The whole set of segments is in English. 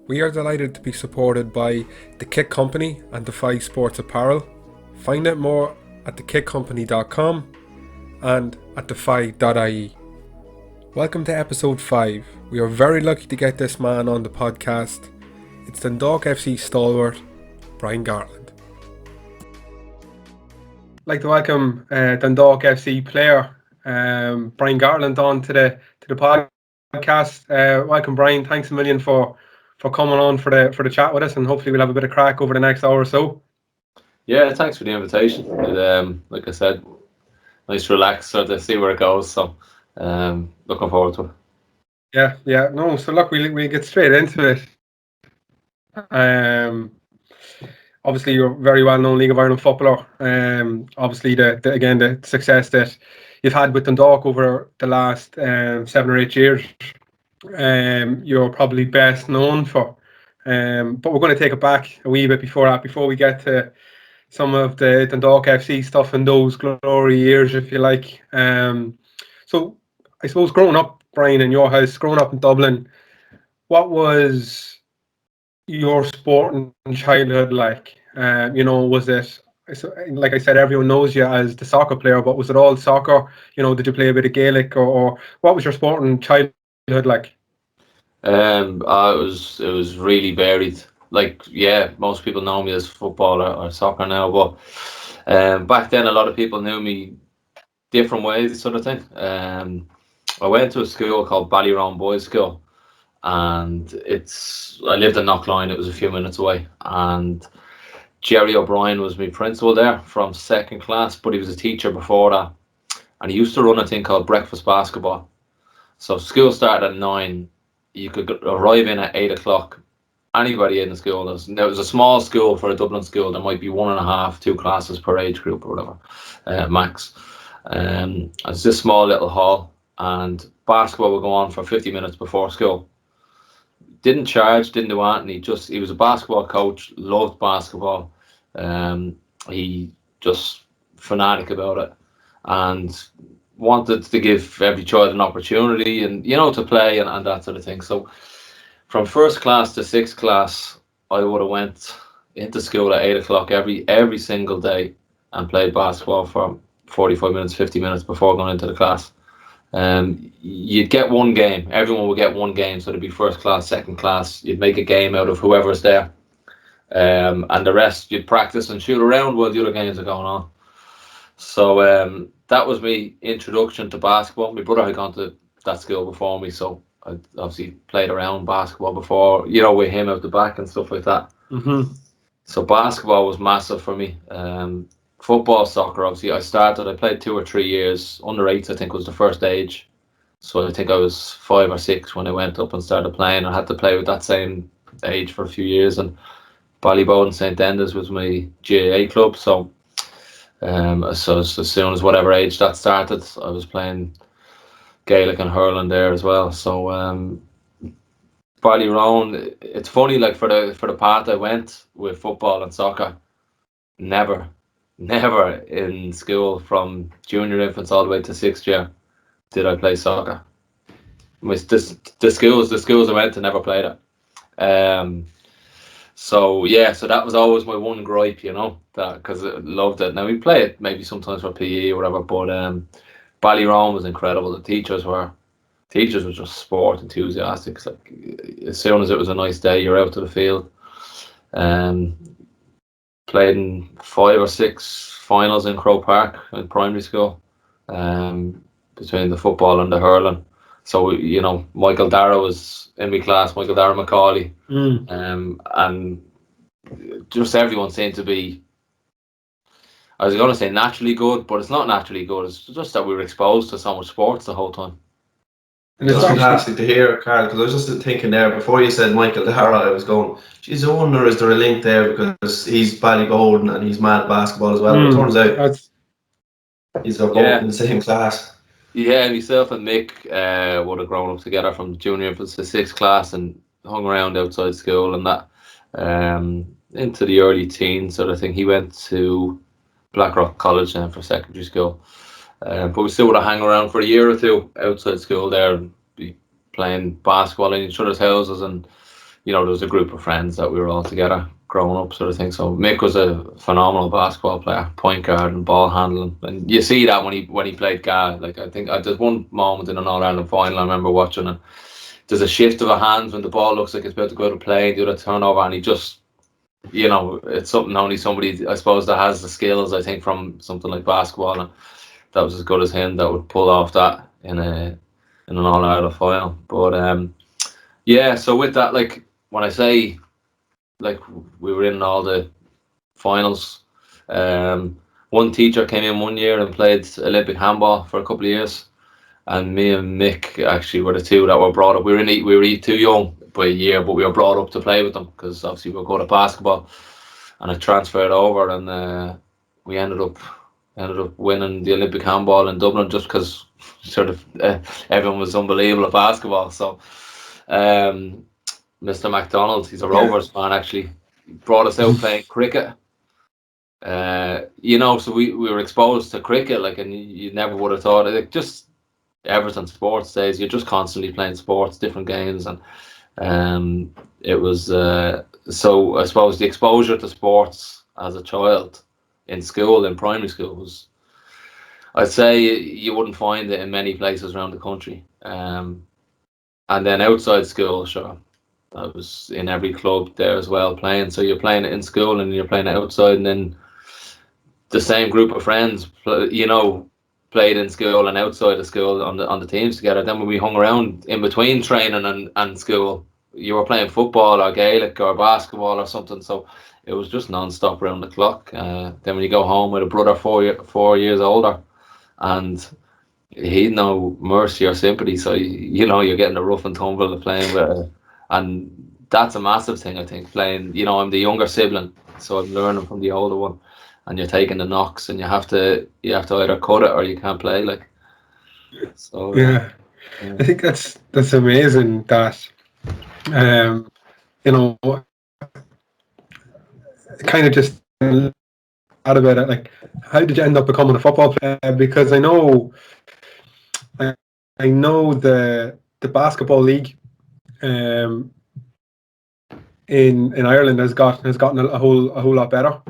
We are delighted to be supported by The Kit Company and FAI Sports Apparel. Find out more at thekitcompany.com and at thefai.ie. Welcome to episode 5. We are very lucky to get this man on the podcast. It's Dundalk FC stalwart, Brian Gartland. I'd like to welcome Dundalk FC player Brian Gartland on to the podcast. Welcome, Brian. Thanks a million for coming on for the chat with us, and hopefully we'll have a bit of crack over the next hour or so. Yeah, thanks for the invitation. Like I said, nice to relax, sort of see where it goes. So, looking forward to it. Yeah. No, so look, we'll get straight into it. Obviously, you're a very well-known League of Ireland footballer. Obviously, the success that you've had with Dundalk over the last 7 or 8 years, you're probably best known for. But we're going to take it back a wee bit before that, before we get to some of the Dundalk FC stuff in those glory years, if you like. So, I suppose growing up, Brian, in your house, growing up in Dublin, what was your sporting childhood like? Was it, like I said, everyone knows you as the soccer player, but was it all soccer? Did you play a bit of Gaelic, or what was your sporting childhood like? It was really varied. Like, yeah, most people know me as football or soccer now, but back then a lot of people knew me different ways, sort of thing. I went to a school called Ballyroan Boys School, and I lived in Knockline. It was a few minutes away, and Jerry O'Brien was my principal there from second class, but he was a teacher before that, and he used to run a thing called breakfast basketball. So school started at 9. You could arrive in at 8 o'clock. Anybody in the school. There was a small school for a Dublin school. There might be 1.5, 2 classes per age group or whatever, max. It's this small little hall, and basketball would go on for 50 minutes before school. Didn't charge, didn't do anything. He was a basketball coach, loved basketball. He just fanatic about it, and wanted to give every child an opportunity, and to play and that sort of thing. So from first class to sixth class, I would have went into school at 8 o'clock every single day and played basketball for 45 minutes, 50 minutes before going into the class. You'd get one game. Everyone would get one game, so it'd be first class, second class. You'd make a game out of whoever's there, and the rest you'd practice and shoot around while the other games are going on. So that was my introduction to basketball. My brother had gone to that school before me, so I obviously played around basketball before, with him out the back and stuff like that. Mm-hmm. So basketball was massive for me. Football, soccer, obviously, I played 2 or 3 years. Under 8s, I think, was the first age. So I think I was 5 or 6 when I went up and started playing. I had to play with that same age for a few years. And Ballybowden St. Enda's was my GAA club. So as soon as whatever age that started, I was playing Gaelic and hurling there as well. So Ballyroan, it's funny, like for the path I went with football and soccer, never in school from junior infants all the way to 6th year did I play soccer. The schools I went to never played it. So that was always my one gripe, that because I loved it. Now we play it maybe sometimes for PE or whatever, but Ballyroan was incredible. The teachers were just sport enthusiastic. It's like as soon as it was a nice day, you're out to the field. Played in 5 or 6 finals in Croke Park in primary school, between the football and the hurling. So Michael Dara was in my class, Michael Dara Macaulay, and just everyone seemed to be, I was going to say naturally good, but it's not naturally good. It's just that we were exposed to so much sports the whole time. And it's fantastic to hear, Carl, because I was just thinking there, before you said Michael Dara, I was going, geez, I wonder, is there a link there, because he's Ballybowden and he's mad at basketball as well. But it turns out he's both in the same class. Yeah, myself and Mick would have grown up together from junior infants to 6th class and hung around outside school and that, into the early teens sort of thing. He went to Blackrock College then for secondary school. But we still would have hung around for a year or two outside school there and be playing basketball in each other's houses and you know, there was a group of friends that we were all together growing up, sort of thing. So Mick was a phenomenal basketball player, point guard and ball handling, and you see that when he played guard. Like, I think there's one moment in an All-Ireland final I remember watching, and there's a shift of a hand when the ball looks like it's about to go to play and do the turnover, and he just, you know, it's something only somebody, I suppose, that has the skills, I think, from something like basketball, and that was as good as him that would pull off that in an All-Ireland final. But yeah, so with that, like, when I say, like, we were in all the finals, one teacher came in one year and played Olympic handball for a couple of years, and me and Mick actually were the two that were brought up. We were too young by a year, but we were brought up to play with them because obviously we were good at basketball, and I transferred over, and we ended up winning the Olympic handball in Dublin just because sort of everyone was unbelievable at basketball. So Mr. MacDonald, he's a Rovers fan actually, brought us out playing cricket. You know, so we were exposed to cricket, like, and you never would have thought, like, just Everton sports days, you're just constantly playing sports, different games, and it was so I suppose the exposure to sports as a child in school, in primary school, was, I'd say, you wouldn't find it in many places around the country. And then outside school, sure, I was in every club there as well playing. So you're playing it in school and you're playing it outside, and then the same group of friends, you know, played in school and outside of school on the teams together. Then when we hung around in between training and school, you were playing football or Gaelic or basketball or something. So it was just non-stop around the clock. Then when you go home with a brother 4 years older, and he'd no mercy or sympathy, so you know, you're getting a rough and tumble of playing with, and that's a massive thing, I think, playing. You know, I'm the younger sibling, so I'm learning from the older one, and you're taking the knocks, and you have to either cut it or you can't play, like. So yeah. I think that's amazing that you know, kind of just out about it, like, how did you end up becoming a football player? Because I know the basketball league in Ireland has gotten a whole lot better,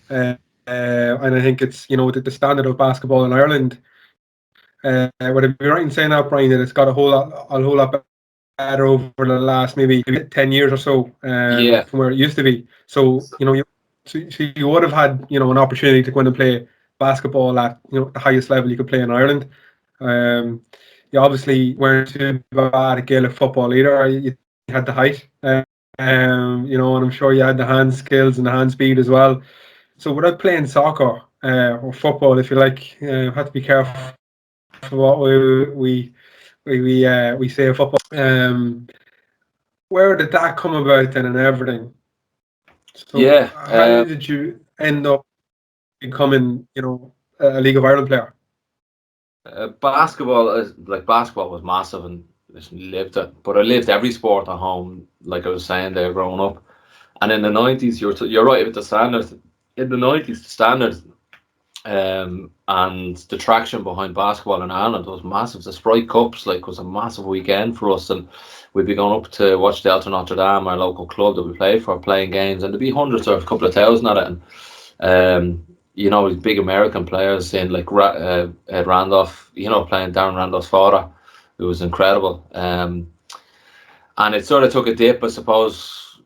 and I think it's, you know, the standard of basketball in Ireland. Would I be right in saying that, Brian, that it's got a whole lot better over the last maybe 10 years or so, from where it used to be? So, you know, you would have had, you know, an opportunity to go in and play basketball at, you know, the highest level you could play in Ireland. You obviously weren't too bad at Gaelic football either. You had the height, you know, and I'm sure you had the hand skills and the hand speed as well. So without playing soccer or football, if you like, you have to be careful for what we say of football. Where did that come about then and everything? So how did you end up becoming, you know, a League of Ireland player? Basketball was massive, and just lived it. But I lived every sport at home, like I was saying there, growing up. And in the 90s, you're right with the standards. In the 90s, the standards and the traction behind basketball in Ireland was massive. The Sprite Cups, like, was a massive weekend for us, and we'd be going up to watch Delta Notre Dame, our local club that we played for, playing games, and there'd be hundreds or a couple of thousand at it. And you know, big American players in, like, Ed Randolph, you know, playing Darren Randolph's father. It was incredible. And it sort of took a dip, I suppose,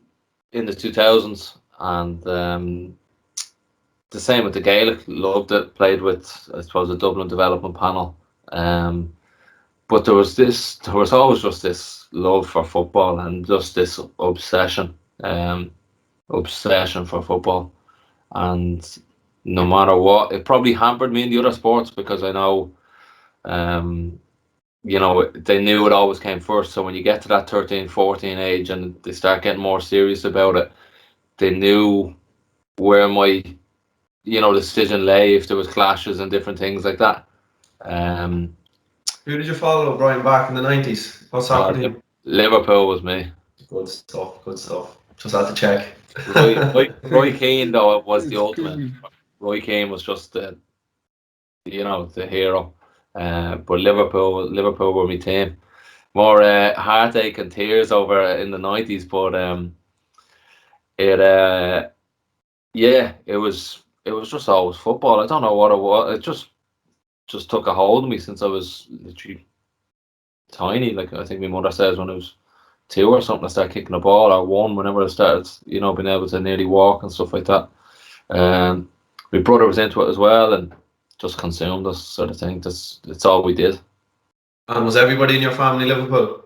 in the 2000s. And the same with the Gaelic. Loved it. Played with, I suppose, the Dublin development panel. But there was always just this love for football and just this obsession for football. And no matter what, it probably hampered me in the other sports, because I know, you know, they knew it always came first. So when you get to that 13, 14 age and they start getting more serious about it, they knew where my, you know, decision lay if there was clashes and different things like that. Who did you follow, Brian, back in the 90s? What soccer team? Liverpool was me. Good stuff. Just had to check. Roy Keane, though, was the ultimate. Roy Keane was just the hero. But Liverpool were my team. more heartache and tears over in the 90s, but it was just always football. I don't know what it was. It just took a hold of me since I was literally tiny. Like, I think my mother says when I was 2 or something, I started kicking the ball, or 1 whenever I started, being able to nearly walk and stuff like that. My brother was into it as well, and just consumed us, sort of thing. That's all we did. And was everybody in your family Liverpool?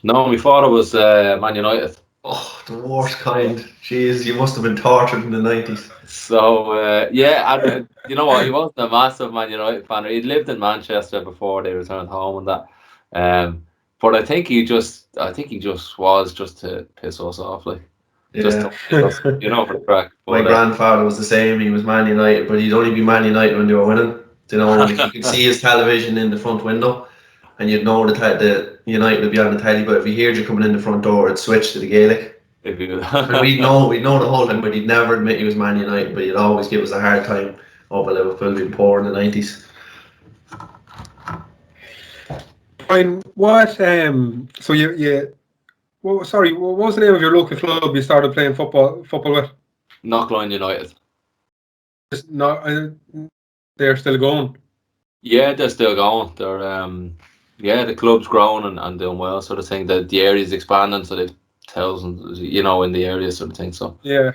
No, my father was Man United. Oh, the worst kind. Jeez, you must have been tortured in the 90s. So, and you know what? He wasn't a massive Man United fan. He'd lived in Manchester before they returned home and that. But I think he just was just to piss us off, like. Yeah. Just to piss us, for the crack. My grandfather was the same. He was Man United, but he'd only be Man United when they were winning. Like, you could see his television in the front window, and you'd know the United would be on the telly. But if he heard you coming in the front door, it'd switch to the Gaelic. And we'd know the whole time, but he'd never admit he was Man United. But he'd always give us a hard time over Liverpool being poor in the 90s. Brian, what? So what was the name of your local club you started playing football with? Gatland United. Just not. They're still going. Yeah, they're still going. They're the club's growing and doing well, sort of thing. The area's expanding, so they've thousands, in the area, sort of thing. So yeah.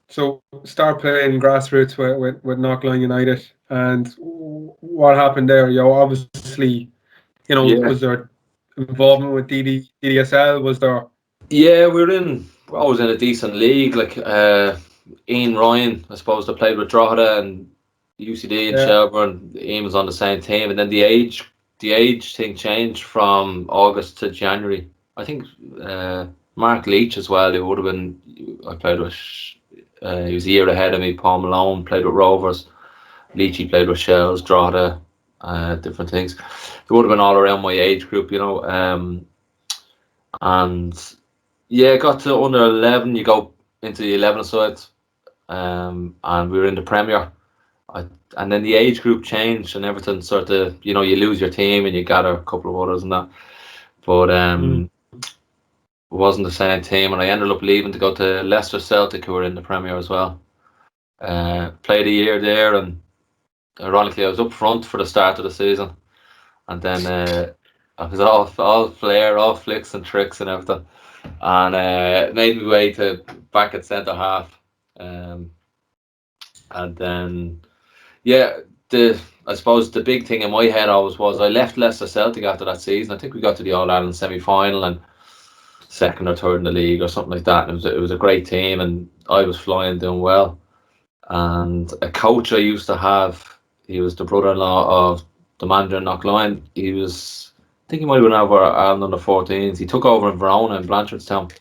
So start playing grassroots with Gatland United, and what happened there? Obviously, was there involvement with DDSL? Was there? Yeah, we're always in a decent league. Like Ian Ryan, I suppose, they played with Drogheda and UCD and Shelburne. Ian was on the same team, and then the age thing changed from August to January. I think Mark Leach as well. He would have been. I played with. He was a year ahead of me. Paul Malone played with Rovers. Leachy played with Shells, Drogheda, different things. It would have been all around my age group, and yeah, got to under 11. You go into the 11 side, and we were in the Premier. And then the age group changed and everything sort of, you lose your team and you gather a couple of others and that. But it wasn't the same team, and I ended up leaving to go to Leicester Celtic, who were in the Premier as well. Played a year there, and ironically I was up front for the start of the season, and then I was all flair, all flicks and tricks and everything, and made my way to back at centre half, and then I suppose the big thing in my head always was I left Leicester Celtic after that season. I think we got to the All-Ireland semi-final and second or third in the league or something like that. And it was a great team, and I was flying, doing well. And a coach I used to have, he was the brother-in-law of the manager in Knockline. I think he might have been over Ireland under 14s. He took over in Verona in Blanchardstown,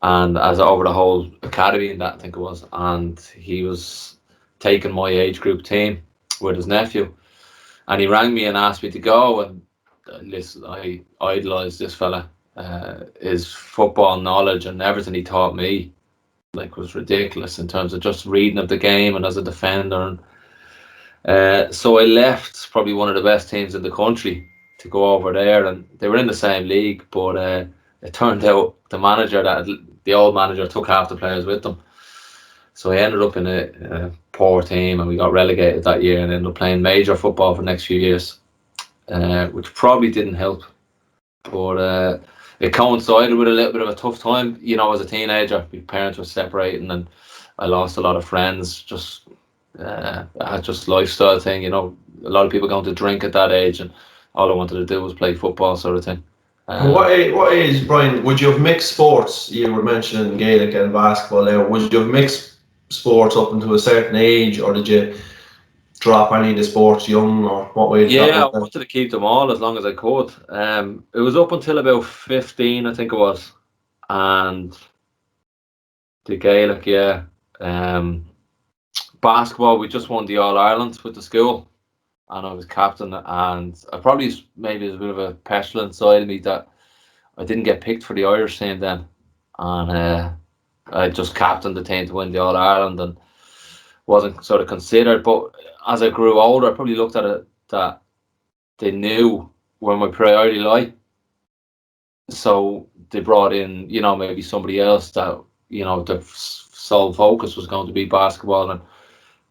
and as over the whole academy and that, I think it was. And he was taking my age group team with his nephew, and he rang me and asked me to go. And listen, I idolised this fella. His football knowledge and everything he taught me, was ridiculous in terms of just reading of the game and as a defender. And so I left probably one of the best teams in the country to go over there, and they were in the same league, but it turned out the old manager took half the players with them. So I ended up in a poor team, and we got relegated that year and ended up playing major football for the next few years, which probably didn't help. But it coincided with a little bit of a tough time, as a teenager. My parents were separating, and I lost a lot of friends. Just lifestyle thing, a lot of people going to drink at that age, and all I wanted to do was play football, sort of thing. What age, Brian, would you have mixed sports? You were mentioning Gaelic and basketball there. Would you have mixed sports up into a certain age, or did you drop any of the sports young, or what way? I wanted to keep them all as long as I could. It was up until about 15, I think it was, and the Gaelic, basketball, we just won the All-Ireland with the school, and I was captain, and I probably, maybe there's a bit of a petulant side of me that I didn't get picked for the Irish team then, and I just captained the team to win the All-Ireland and wasn't sort of considered. But as I grew older, I probably looked at it that they knew where my priority lay, So they brought in, you know, maybe somebody else that, you know, the sole focus was going to be basketball and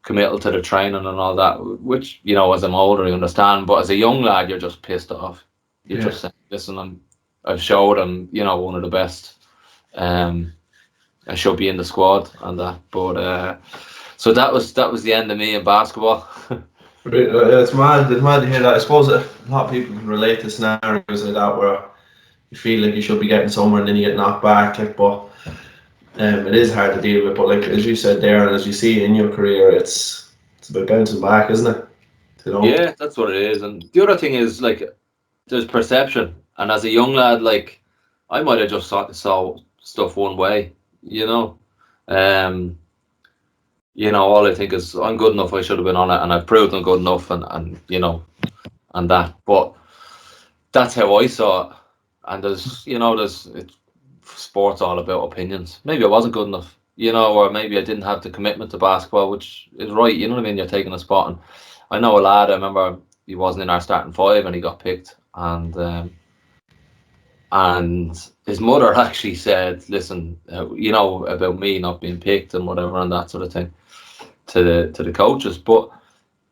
committal to the training and all that, which, you know, as I'm older, I understand. But as a young lad, you're just pissed off. You're just saying, listen, I've showed I'm, you know, one of the best. I should be in the squad and that. But so that was the end of me in basketball. It's mad to hear that. I suppose a lot of people can relate to scenarios like that where you feel like you should be getting somewhere and then you get knocked back. Like, but it is hard to deal with. But like as you said there, and as you see in your career, it's about bouncing back, isn't it? You know? Yeah, that's what it is. And the other thing is, like, there's perception. And as a young lad, like, I might have just saw stuff one way, you know. You know, all I think is I'm good enough. I should have been on it, and I've proved I'm good enough, and you know, and that. But that's how I saw it. And there's sports all about opinions. Maybe I wasn't good enough, you know, or maybe I didn't have the commitment to basketball, which is right. You know what I mean? You're taking a spot, and I know a lad. I remember he wasn't in our starting five, and he got picked, and his mother actually said, "Listen, you know about me not being picked and whatever and that sort of thing." To the coaches, but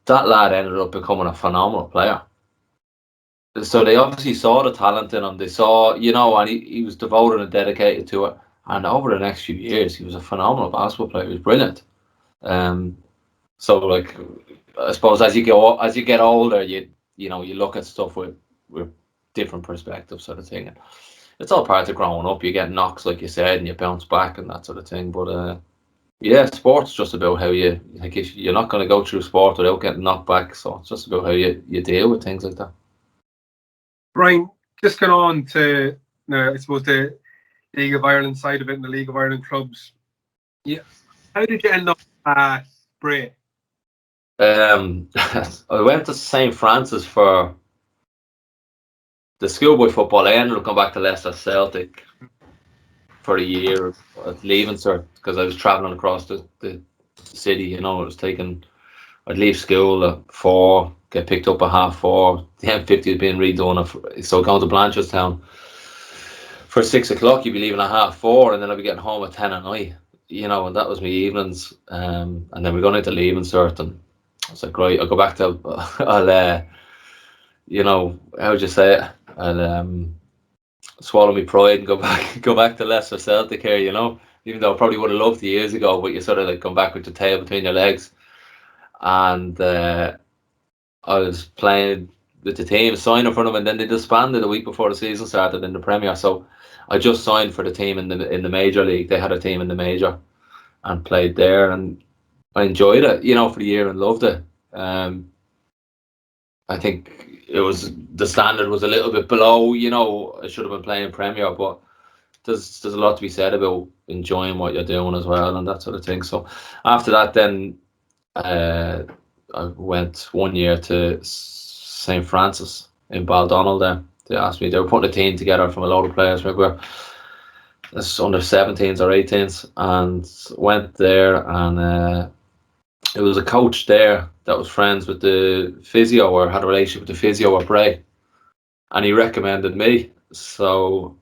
that lad ended up becoming a phenomenal player. So they obviously saw the talent in him. They saw, you know, and he was devoted and dedicated to it. And over the next few years, he was a phenomenal basketball player. He was brilliant. So like, I suppose as you get older, you know, you look at stuff with different perspectives, sort of thing. And it's all part of growing up. You get knocks, like you said, and you bounce back and that sort of thing. But yeah, sport's just about how you, like, if you're not going to go through sport without getting knocked back. So it's just about how you deal with things like that. Brian, just going on to, I suppose, the League of Ireland side of it and the League of Ireland clubs. Yeah, how did you end up at Bray? I went to St. Francis for the schoolboy football. I ended up going back to Leicester Celtic for a year at leaving cert because I was travelling across the city. You know, it was taking. I'd leave school at 4, get picked up at 4:30. The M50 was being redone, so going to Blanchardstown for 6 o'clock. You'd be leaving at 4:30, and then I'd be getting home at 10 at night. You know, and that was my evenings. And then we're going into leaving cert, and I was like, right, I'll go back to. I'll, you know, how would you say it? I'll swallow my pride and go back to Leicester Celtic here. You know, even though I probably would have loved it years ago, but you sort of like come back with your tail between your legs. And I was playing with the team, signing for them, and then they disbanded a week before the season started in the Premier. So I just signed for the team in the Major League. They had a team in the Major and played there, and I enjoyed it, you know, for the year and loved it. I think the standard was a little bit below, you know. I should have been playing Premier, but there's a lot to be said about enjoying what you're doing as well and that sort of thing. So after that, then I went 1 year to St. Francis in Baldonnel there. They asked me, they were putting a team together from a load of players, maybe under 17s or 18s, and went there, and it was a coach there that was friends with the physio or had a relationship with the physio at Bray, and he recommended me. So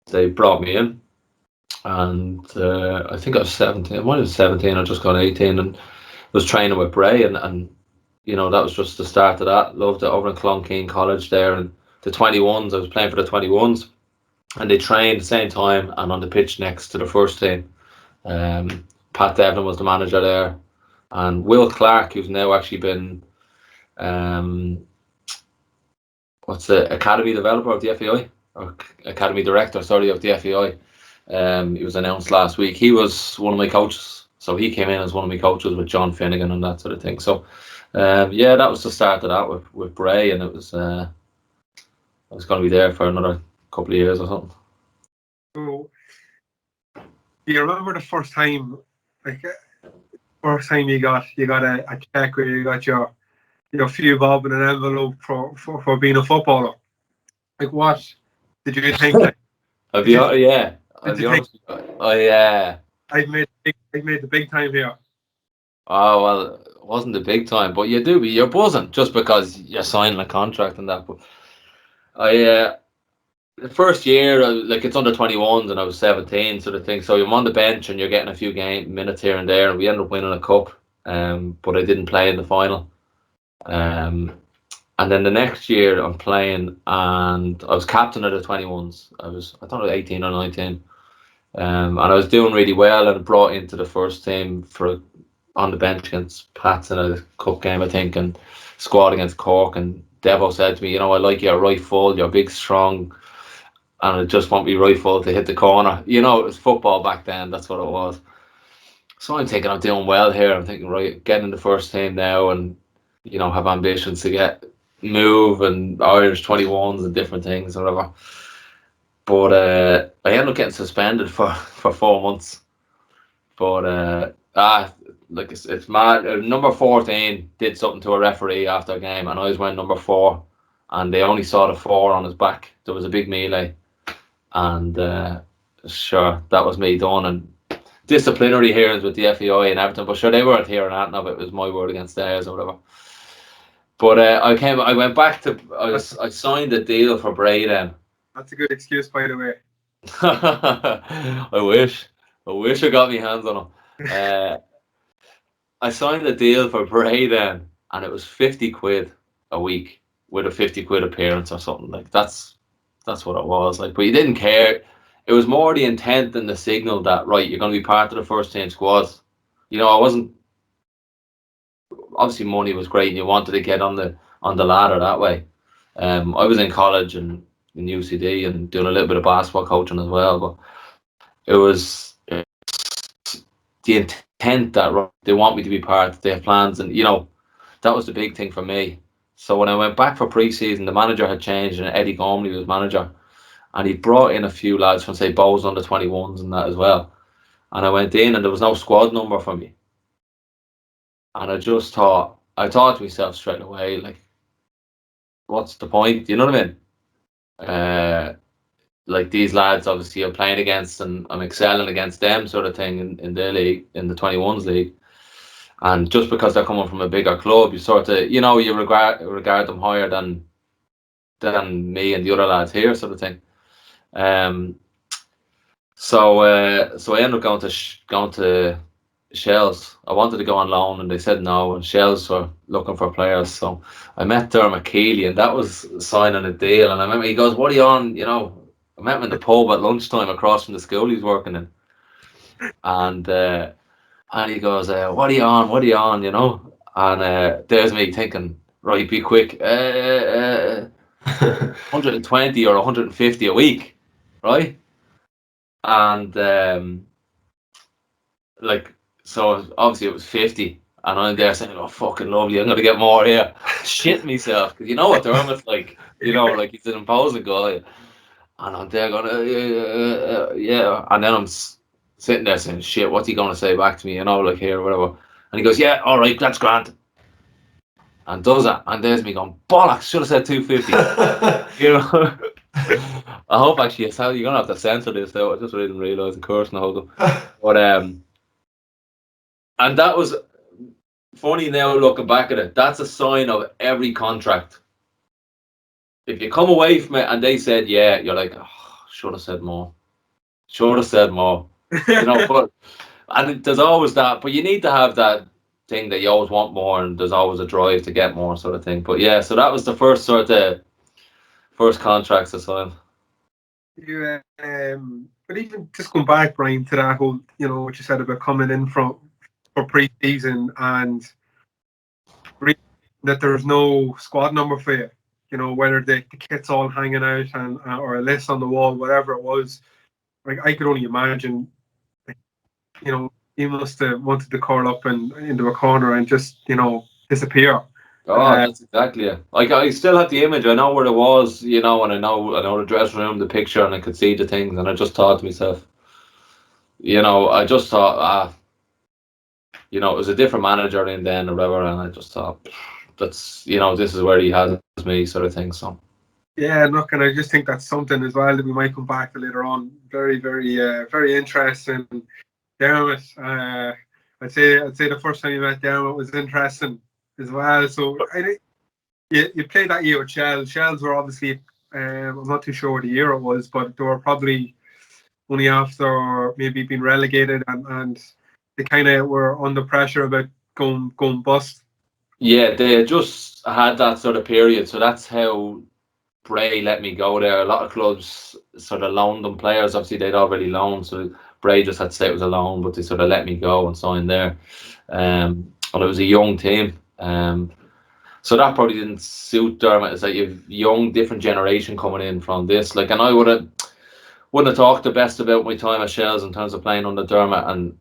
they brought me in, and I think I was 17. I might have been 17 or just gone 18, and was training with Bray, and you know, that was just the start of that. Loved it. Over in Clonkeen College there, and the 21s, I was playing for the 21s, and they trained the same time and on the pitch next to the first team. Pat Devlin was the manager there, and Will Clark, who's now actually been what's the academy developer of the FAI, or academy director, sorry, of the FAI. He was announced last week. He was one of my coaches, so he came in as one of my coaches with John Finnegan and that sort of thing. So yeah, that was the start of that with Bray, and it was I was going to be there for another couple of years or something. So, do you remember the first time, like, you got a check where you got your few bob in an envelope for being a footballer? Like, what did you think? Like, I'd be honest. I've made the big time here. Oh well, it wasn't the big time, but you're buzzing just because you're signing a contract and that. But the first year, like it's under 21s and I was 17 sort of thing. So I'm on the bench and you're getting a few minutes here and there. And we ended up winning a cup, but I didn't play in the final. And then the next year I'm playing and I was captain of the 21s. I thought I was 18 or 19. And I was doing really well and brought into the first team on the bench against Pats in a cup game, I think, and squad against Cork. And Devo said to me, you know, I like your right full, you're big, strong, and I just want me right full to hit the corner. You know, it was football back then, that's what it was. So I'm thinking I'm doing well here. I'm thinking, right, getting in the first team now and, you know, have ambitions to move and Irish 21s and different things or whatever. But I ended up getting suspended for 4 months. But like it's mad. Number 14 did something to a referee after a game, and I was wearing number 4, and they only saw the 4 on his back. There was a big melee, and sure, that was me done. And disciplinary hearings with the FAI and everything, but sure, they weren't hearing that. No, it was my word against theirs or whatever. But I went back to. I signed a deal for Bray then. That's a good excuse, by the way. I wish I got my hands on him. I signed a deal for Bray then, and it was 50 quid a week with a 50 quid appearance or something. Like that's what it was. Like, but you didn't care. It was more the intent and the signal that, right, you're going to be part of the first team squad. You know, I wasn't. Obviously, money was great, and you wanted to get on the ladder that way. I was in college and in UCD and doing a little bit of basketball coaching as well, but it was the intent that they want me to be part. They have plans, and you know, that was the big thing for me. So when I went back for pre-season, the manager had changed, and Eddie Gormley was manager, and he brought in a few lads from, say, Bowes under 21s and that as well. And I went in, and there was no squad number for me. And I thought to myself straight away, like, what's the point? You know what I mean? Like, these lads obviously I'm playing against and I'm excelling against them sort of thing in their league, in the 21s league. And just because they're coming from a bigger club, you sort of, you know, you regard them higher than me and the other lads here sort of thing. So I ended up going to Shells. I wanted to go on loan and they said no, and Shells were looking for players. So I met Dermot Keeley, and that was signing a deal. And I remember he goes, "What are you on?" You know, I met him in the pub at lunchtime across from the school he's working in. And he goes, "What are you on? What are you on?" You know, and there's me thinking, right, be quick, 120 or 150 a week, right? And like, so obviously it was 50, and I'm there saying, "Oh, fucking lovely, I'm gonna get more here." Shit myself, because you know what Dermot's like, you know, like he's an imposing guy, and I'm there going, yeah, and then I'm sitting there saying, "Shit, what's he gonna say back to me?" You know, like here or whatever, and he goes, "Yeah, all right, that's grand," and does that, and there's me going, "Bollocks, should have said 250." You know. I hope actually you're gonna have to censor this though. I just didn't realise the curse and the whole thing. But and that was funny now looking back at it. That's a sign of every contract. If you come away from it and they said yeah, you're like, oh, should have said more. Should have said more. You know, but and there's always that, but you need to have that thing that you always want more, and there's always a drive to get more sort of thing. But yeah, so that was the first contracts I signed. Yeah, but even just going back, Brian, to that whole, you know, what you said about coming in for pre-season and that there's no squad number for you, you know, whether the kit's all hanging out and or a list on the wall, whatever it was. Like, I could only imagine, like, you know, you must have wanted to curl up and into a corner and just, you know, disappear. Oh, that's exactly it. Like, I still have the image. I know where it was, you know, and I know the dressing room, the picture, and I could see the things. And I just thought to myself, you know, I just thought, you know, it was a different manager in then or whatever, and I just thought, that's, you know, this is where he has me, sort of thing. So. Yeah, look, and I just think that's something as well that we might come back to later on. Very, very, very interesting. Dermot, I'd say the first time you met Dermot was interesting as well. So I think you played that year with Shells. Shells were obviously I'm not too sure what the year it was, but they were probably only after maybe being relegated, and they kind of were under pressure about going bust. Yeah, they just had that sort of period, so that's how Bray let me go there. A lot of clubs sort of loaned them players. Obviously, they'd already loaned, so Bray just had to say it was a loan, but they sort of let me go and sign there. And it was a young team. So that probably didn't suit Dermot. It's like you've young, different generation coming in from this. Like, and I wouldn't have talked the best about my time at Shells in terms of playing under Dermot, and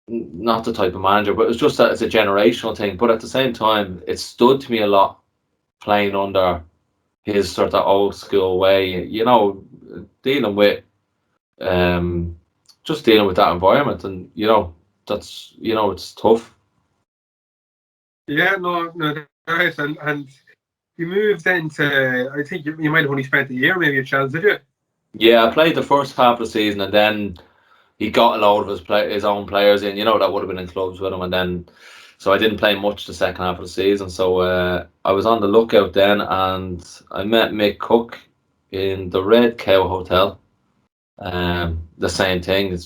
not the type of manager, but it's just that it's a generational thing. But at the same time, it stood to me a lot playing under his sort of old school way, dealing with just dealing with that environment, and that's it's tough. Yeah, no, nice. And you moved into, I think you might have only spent a year maybe at Chelsea, did you? Yeah, I played the first half of the season, and then he got a load of his own players in, that would have been in clubs with him, and then so I didn't play much the second half of the season. So I was on the lookout then, and I met Mick Cook in the Red Cow Hotel. The same thing. It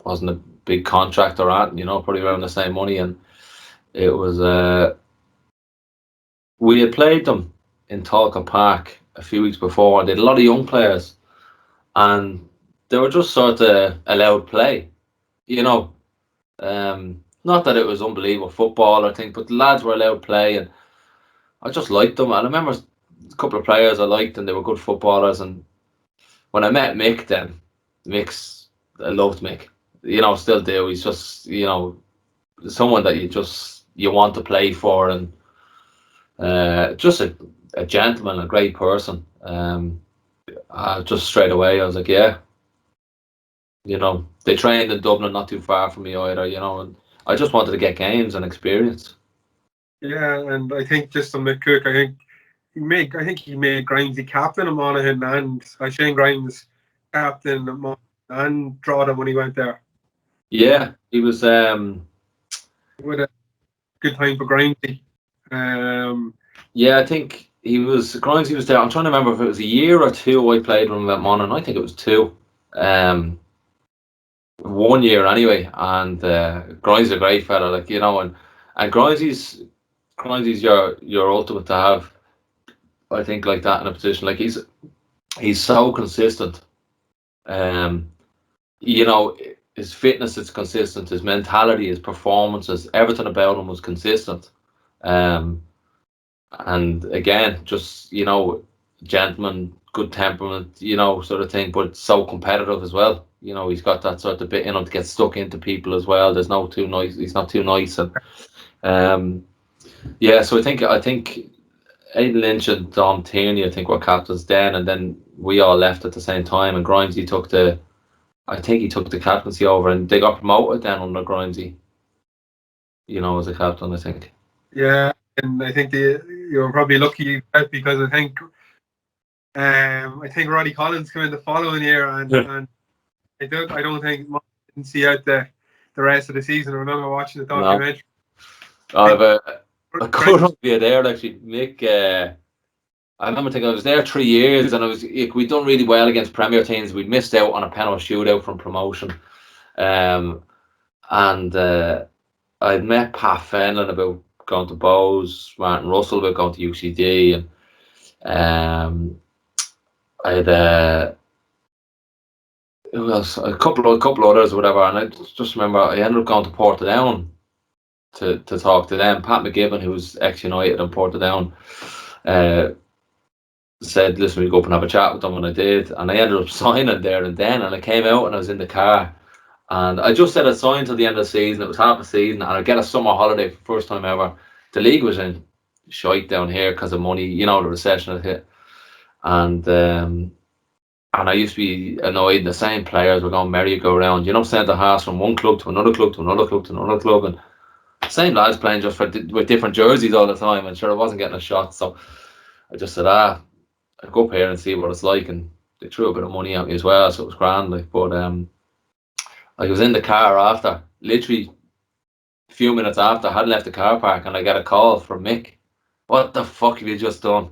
wasn't a big contract or anything, probably around the same money, and it was we had played them in Talca Park a few weeks before, and they had a lot of young players, and they were just sort of allowed play, not that it was unbelievable football or thing, but the lads were allowed play, and I just liked them. And I remember a couple of players I liked, and they were good footballers. And when I met Mick, then I loved Mick. Still do. He's just someone that you want to play for, and just a gentleman, a great person. Just straight away, I was like, yeah. They trained in Dublin, not too far from me either. And I just wanted to get games and experience. Yeah, and I think just on Mick Cook, I think he made Grimes the captain of Monaghan, and Shane Grimes captain of Monaghan and Drogheda when he went there. Yeah, he was with a good time for Grimesy. Yeah, I think Grimesy was there. I'm trying to remember if it was a year or two I played with him at Monaghan. I think it was 2. 1 year anyway, and Grimesy's a great fella, and Grimesy's your ultimate to have, I think, like that in a position. Like he's so consistent. His fitness is consistent, his mentality, his performances, everything about him was consistent. And again, just gentleman, good temperament, sort of thing, but so competitive as well. He's got that sort of bit in him to get stuck into people as well. There's no too nice. He's not too nice, and yeah. So I think Aidan Lynch and Dom Tierney, I think, were captains then, and then we all left at the same time. And Grimesy took the captaincy over, and they got promoted then under Grimesy. As a captain, I think. Yeah, and I think you were probably lucky because I think Roddy Collins came in the following year, and I don't think much didn't see out the rest of the season. I remember watching the documentary. No. I couldn't be there actually. Mick, I remember thinking I was there 3 years, and we'd done really well against Premier teams. We'd missed out on a penalty shootout from promotion, and I'd met Pat Fenlon about going to Bowes, Martin Russell about going to UCD, and I'd a couple others, whatever. And I just remember I ended up going to Portadown to talk to them. Pat McGibbon, who was ex-United in Portadown, said, "Listen, we go up and have a chat with them," and I did. And I ended up signing there and then. And I came out and I was in the car, and I just said I'd sign till the end of the season. It was half a season, and I'd get a summer holiday for the first time ever. The league was in shite down here because of money. The recession had hit, and I used to be annoyed. The same players were going merry-go-round, sent the house from one club to another club to another club to another club, and same lads playing just with different jerseys all the time. And sure, I wasn't getting a shot, so I just said, I'd go up here and see what it's like. And they threw a bit of money at me as well, so it was grand. But I was in the car after, literally a few minutes after, I hadn't left the car park, and I got a call from Mick. "What the fuck have you just done?"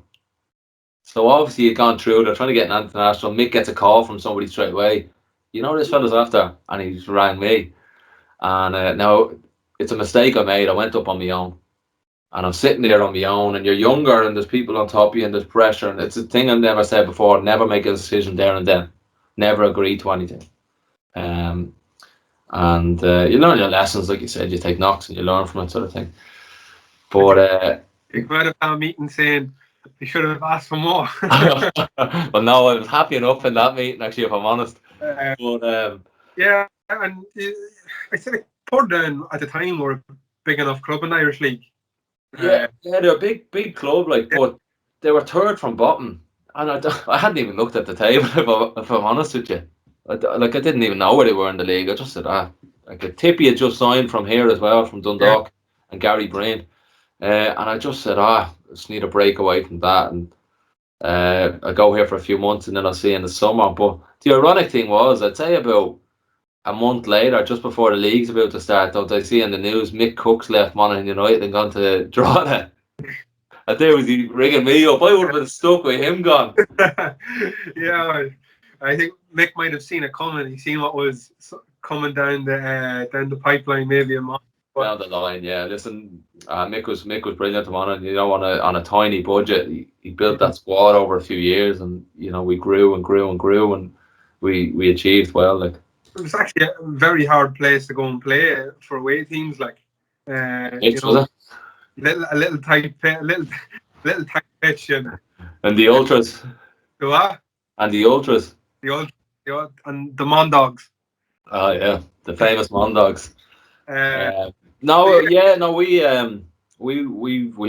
So obviously you'd gone through, they're trying to get an international. Mick gets a call from somebody straight away. You know this fella's after? And he's rang me. And now it's a mistake I made. I went up on my own. And I'm sitting there on my own, and you're younger, and there's people on top of you, and there's pressure. And it's a thing I've never said before: never make a decision there and then, never agree to anything. You learn your lessons, like you said. You take knocks and you learn from it, sort of thing. But you might have had a meeting saying you should have asked for more. well, no, I was happy enough in that meeting, actually, if I'm honest. Yeah, and I think Portdown at the time were a big enough club in the Irish League. Yeah, they're a big club, like, but they were third from bottom, and I hadn't even looked at the table, if I'm honest with you. I didn't even know where they were in the league. I just said, like, Tippy had just signed from here as well, from Dundalk, and Gary Breen, and I just said, I just need a break away from that, and I go here for a few months, and then I'll see you in the summer. But the ironic thing was, I'd say about a month later, just before the league's about to start, though, I see in the news Mick Cook's left Monaghan United and gone to Drogheda. I think was he ringing me up. I would have been stuck with him gone. Yeah, I think Mick might have seen it coming. He seen what was coming down the pipeline, maybe a month. Down the line, yeah. Listen, Mick was brilliant to Monaghan. You know, on a tiny budget, he built that squad over a few years, and you know we grew and grew and grew, and we achieved well. Like, it was actually a very hard place to go and play for away teams. Like, was it? A little tight pitch and the ultras. The what? And the ultras. And the Mondogs. Oh yeah, the famous Mondogs. We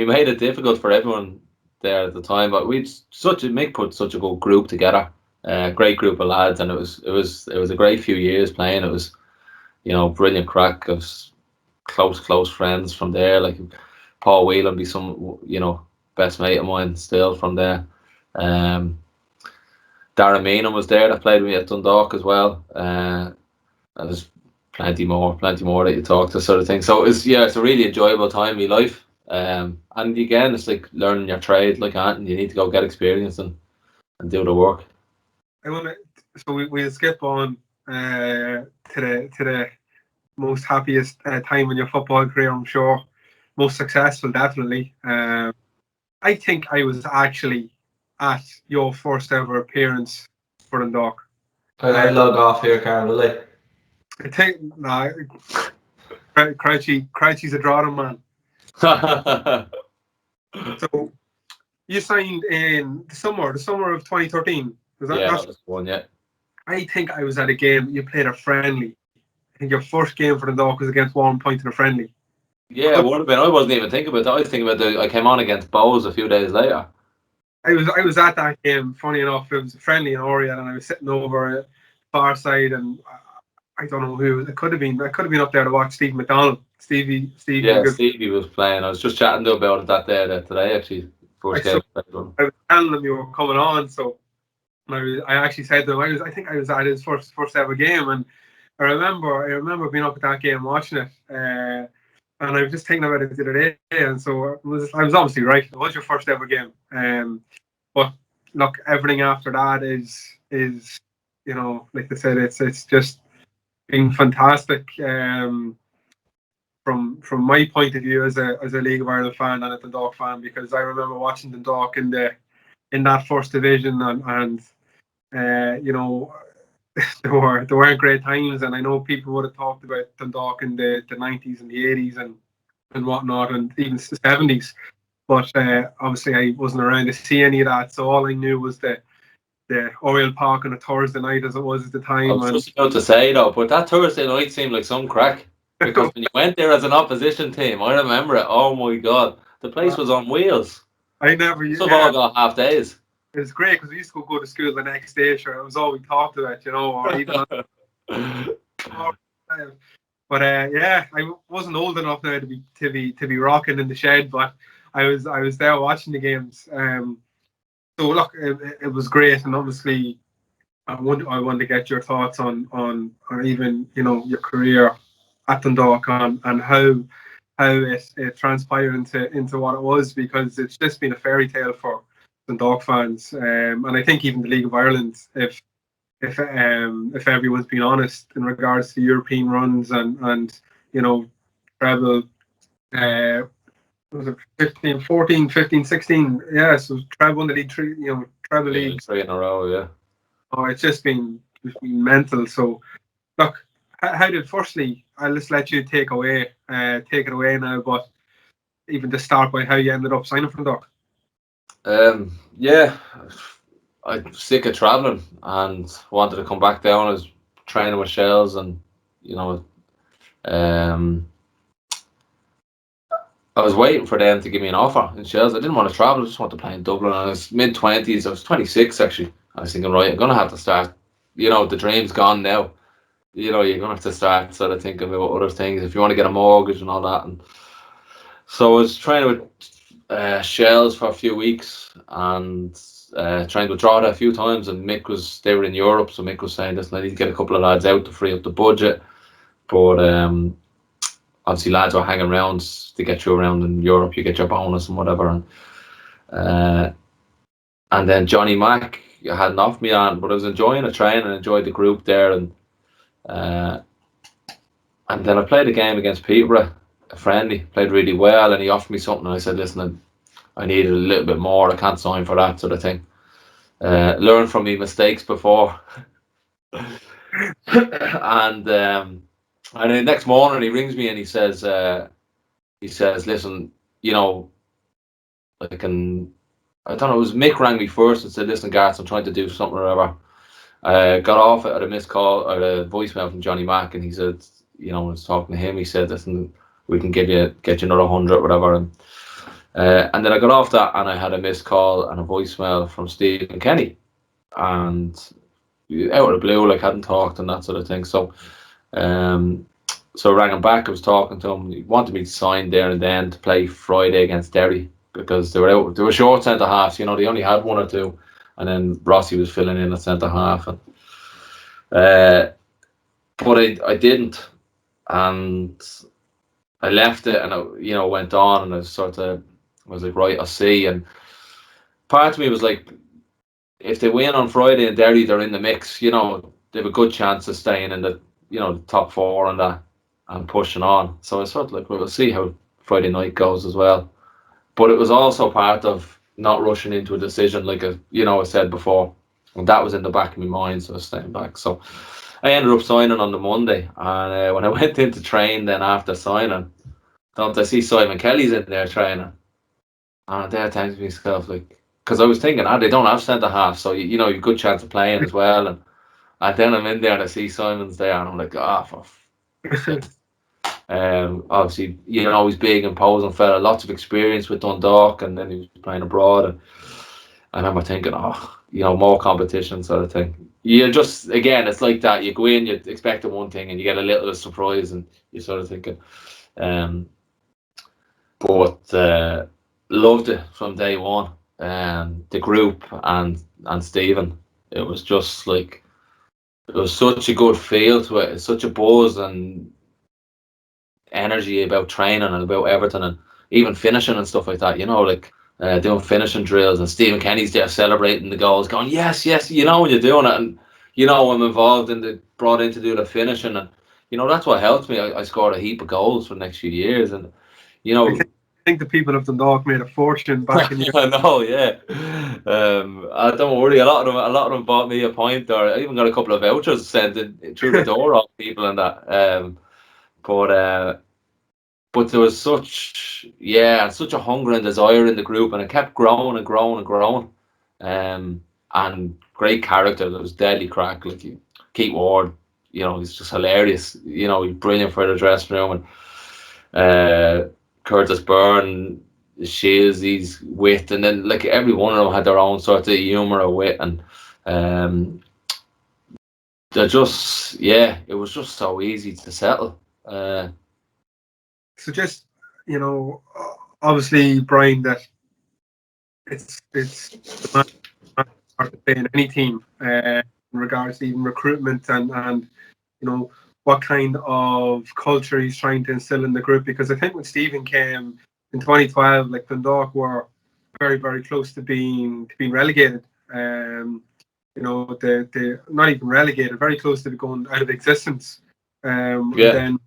made it difficult for everyone there at the time, but Mick put such a good group together. Great group of lads, and it was a great few years playing. It was, you know, brilliant crack of close friends from there. Like Paul Whelan be some, you know, best mate of mine still from there. Darren Meenan was there that played with me at Dundalk as well. And there's plenty more that you talk to, sort of thing. So it's a really enjoyable time in my life. And again, it's like learning your trade, like Anton. You need to go get experience and do the work. We'll skip on to the most happiest time in your football career, I'm sure. Most successful, definitely. I think I was actually at your first ever appearance for Dundalk. I log off here, Carl, will I? I think Crouchy's a drawing man. So you signed in the summer of 2013. That was one, yeah. I think I was at a game. You played a friendly. I think your first game for Dundalk was against Warren Point in a friendly. Yeah, it would have been. I wasn't even thinking about that. I was thinking about I came on against Bowes a few days later. I was at that game. Funny enough, it was a friendly in Oriel, and I was sitting over at far side, and I don't know who it could have been. I could have been up there to watch Steve McDonald. Stevie. Yeah, Stevie was playing. I was just chatting to him about it today actually. I was telling him you were coming on, so I actually said to him I think I was at his first ever game, and I remember being up at that game watching it, and I was just thinking about it the other day, and so I was obviously right. It was your first ever game, but look, everything after that is you know, like they said, it's just been fantastic. From my point of view as a League of Ireland fan and a Dundalk fan, because I remember watching Dundalk in that first division, and you know, there weren't great times, and I know people would have talked about Dundalk in the 90s and the 80s and whatnot, and even the 70s, but obviously I wasn't around to see any of that, so all I knew was the Oriel Park on a Thursday night, as it was at the time. I was just about to say though, but that Thursday night seemed like some crack, because when you went there as an opposition team, I remember it. Oh my God, the place was on wheels. I never. All got half days. It was great because we used to go to school the next day. Sure, it was all we talked about, you know, or even. But I wasn't old enough now to be rocking in the shed, but I was there watching the games. So look, it was great, and obviously, I want to get your thoughts on even, you know, your career at Dundalk and how it transpired into what it was, because it's just been a fairy tale for Dundalk fans, and I think even the League of Ireland, if everyone's being honest in regards to European runs and treble, was it 15, 14, 15, 16? Yeah, so treble in the league, treble league. 3 in a row, yeah. Oh, it's just been mental. So, look, how did, firstly, I'll just let you take it away now, but even to start by how you ended up signing for Dundalk. Yeah, I'm sick of travelling and wanted to come back down. I was training with Shells, and I was waiting for them to give me an offer in Shells. I didn't want to travel, I just wanted to play in Dublin. And I was mid-20s, I was 26 actually. I was thinking, right, I'm going to have to start, the dream's gone now. You're going to have to start sort of thinking about other things if you want to get a mortgage and all that. And so I was training with Shells for a few weeks and trying to draw it a few times. And they were in Europe, so Mick was saying, listen, I need to get a couple of lads out to free up the budget. But obviously lads were hanging around to get you around in Europe, you get your bonus and whatever. And then Johnny Mack hadn't offered me on, but I was enjoying the training and enjoyed the group there. And then I played a game against Peterborough, a friendly, played really well, and he offered me something, and I said, listen, I needed a little bit more, I can't sign for that sort of thing. Learn from me mistakes before. And then the next morning he rings me and he says, listen, I don't know, it was Mick rang me first and said, listen, Garth, I'm trying to do something or whatever. Got off at a missed call or a voicemail from Johnny Mack, and he said, I was talking to him, he said, listen, we can get you another 100 whatever. And then I got off that and I had a missed call and a voicemail from Stephen Kenny, and out of the blue, like, hadn't talked and that sort of thing. So I rang him back. I was talking to him. He wanted me to sign there and then to play Friday against Derry because they were short centre halves. They only had one or two, and then Rossi was filling in at centre half. And but I didn't, and I left it, and I went on, and I was like, right, I'll see. And part of me was like, if they win on Friday and Derry, they're in the mix. They have a good chance of staying in the the top four and that and pushing on. So I sort of like, well, we'll see how Friday night goes as well. But it was also part of not rushing into a decision, like I said before, and that was in the back of my mind. So I was staying back. So I ended up signing on the Monday, and when I went into train then after signing, don't I see Simon Kelly's in there training, and there I think to myself, like, because I was thinking, they don't have centre half, so you've a good chance of playing as well. And then I'm in there and I see Simon's there, and I'm like, obviously, he's big, imposing fella, lots of experience with Dundalk, and then he was playing abroad. And I remember thinking, more competition sort of thing. You just, again, it's like that. You go in, you expecting one thing, and you get a little surprise, and you're sort of thinking. But loved it from day one. The group and Stephen, it was just like, it was such a good feel to it. It's such a buzz and energy about training and about everything, and even finishing and stuff like that. Doing finishing drills, and Stephen Kenny's there celebrating the goals, going yes, when you're doing it, and I'm involved brought in to do the finishing, and that's what helped me. I scored a heap of goals for the next few years, and I think the people of Dundalk made a fortune back in. I know, yeah. Don't worry. A lot of them bought me a pint, or I even got a couple of vouchers sent through the door off people and that. But there was such a hunger and desire in the group, and it kept growing and growing and growing. And great character. There was deadly crack. Like Keith Ward, he's just hilarious. He's brilliant for the dressing room, and Curtis Byrne, Shields, he's wit, and then like every one of them had their own sort of humour or wit, and they're just it was just so easy to settle. So just obviously, Brian, that it's hard to play in any team in regards to even recruitment and what kind of culture he's trying to instill in the group, because I think when Stephen came in 2012, like Dundalk were very, very close to being relegated. You know, they not even relegated, very close to going out of existence. And then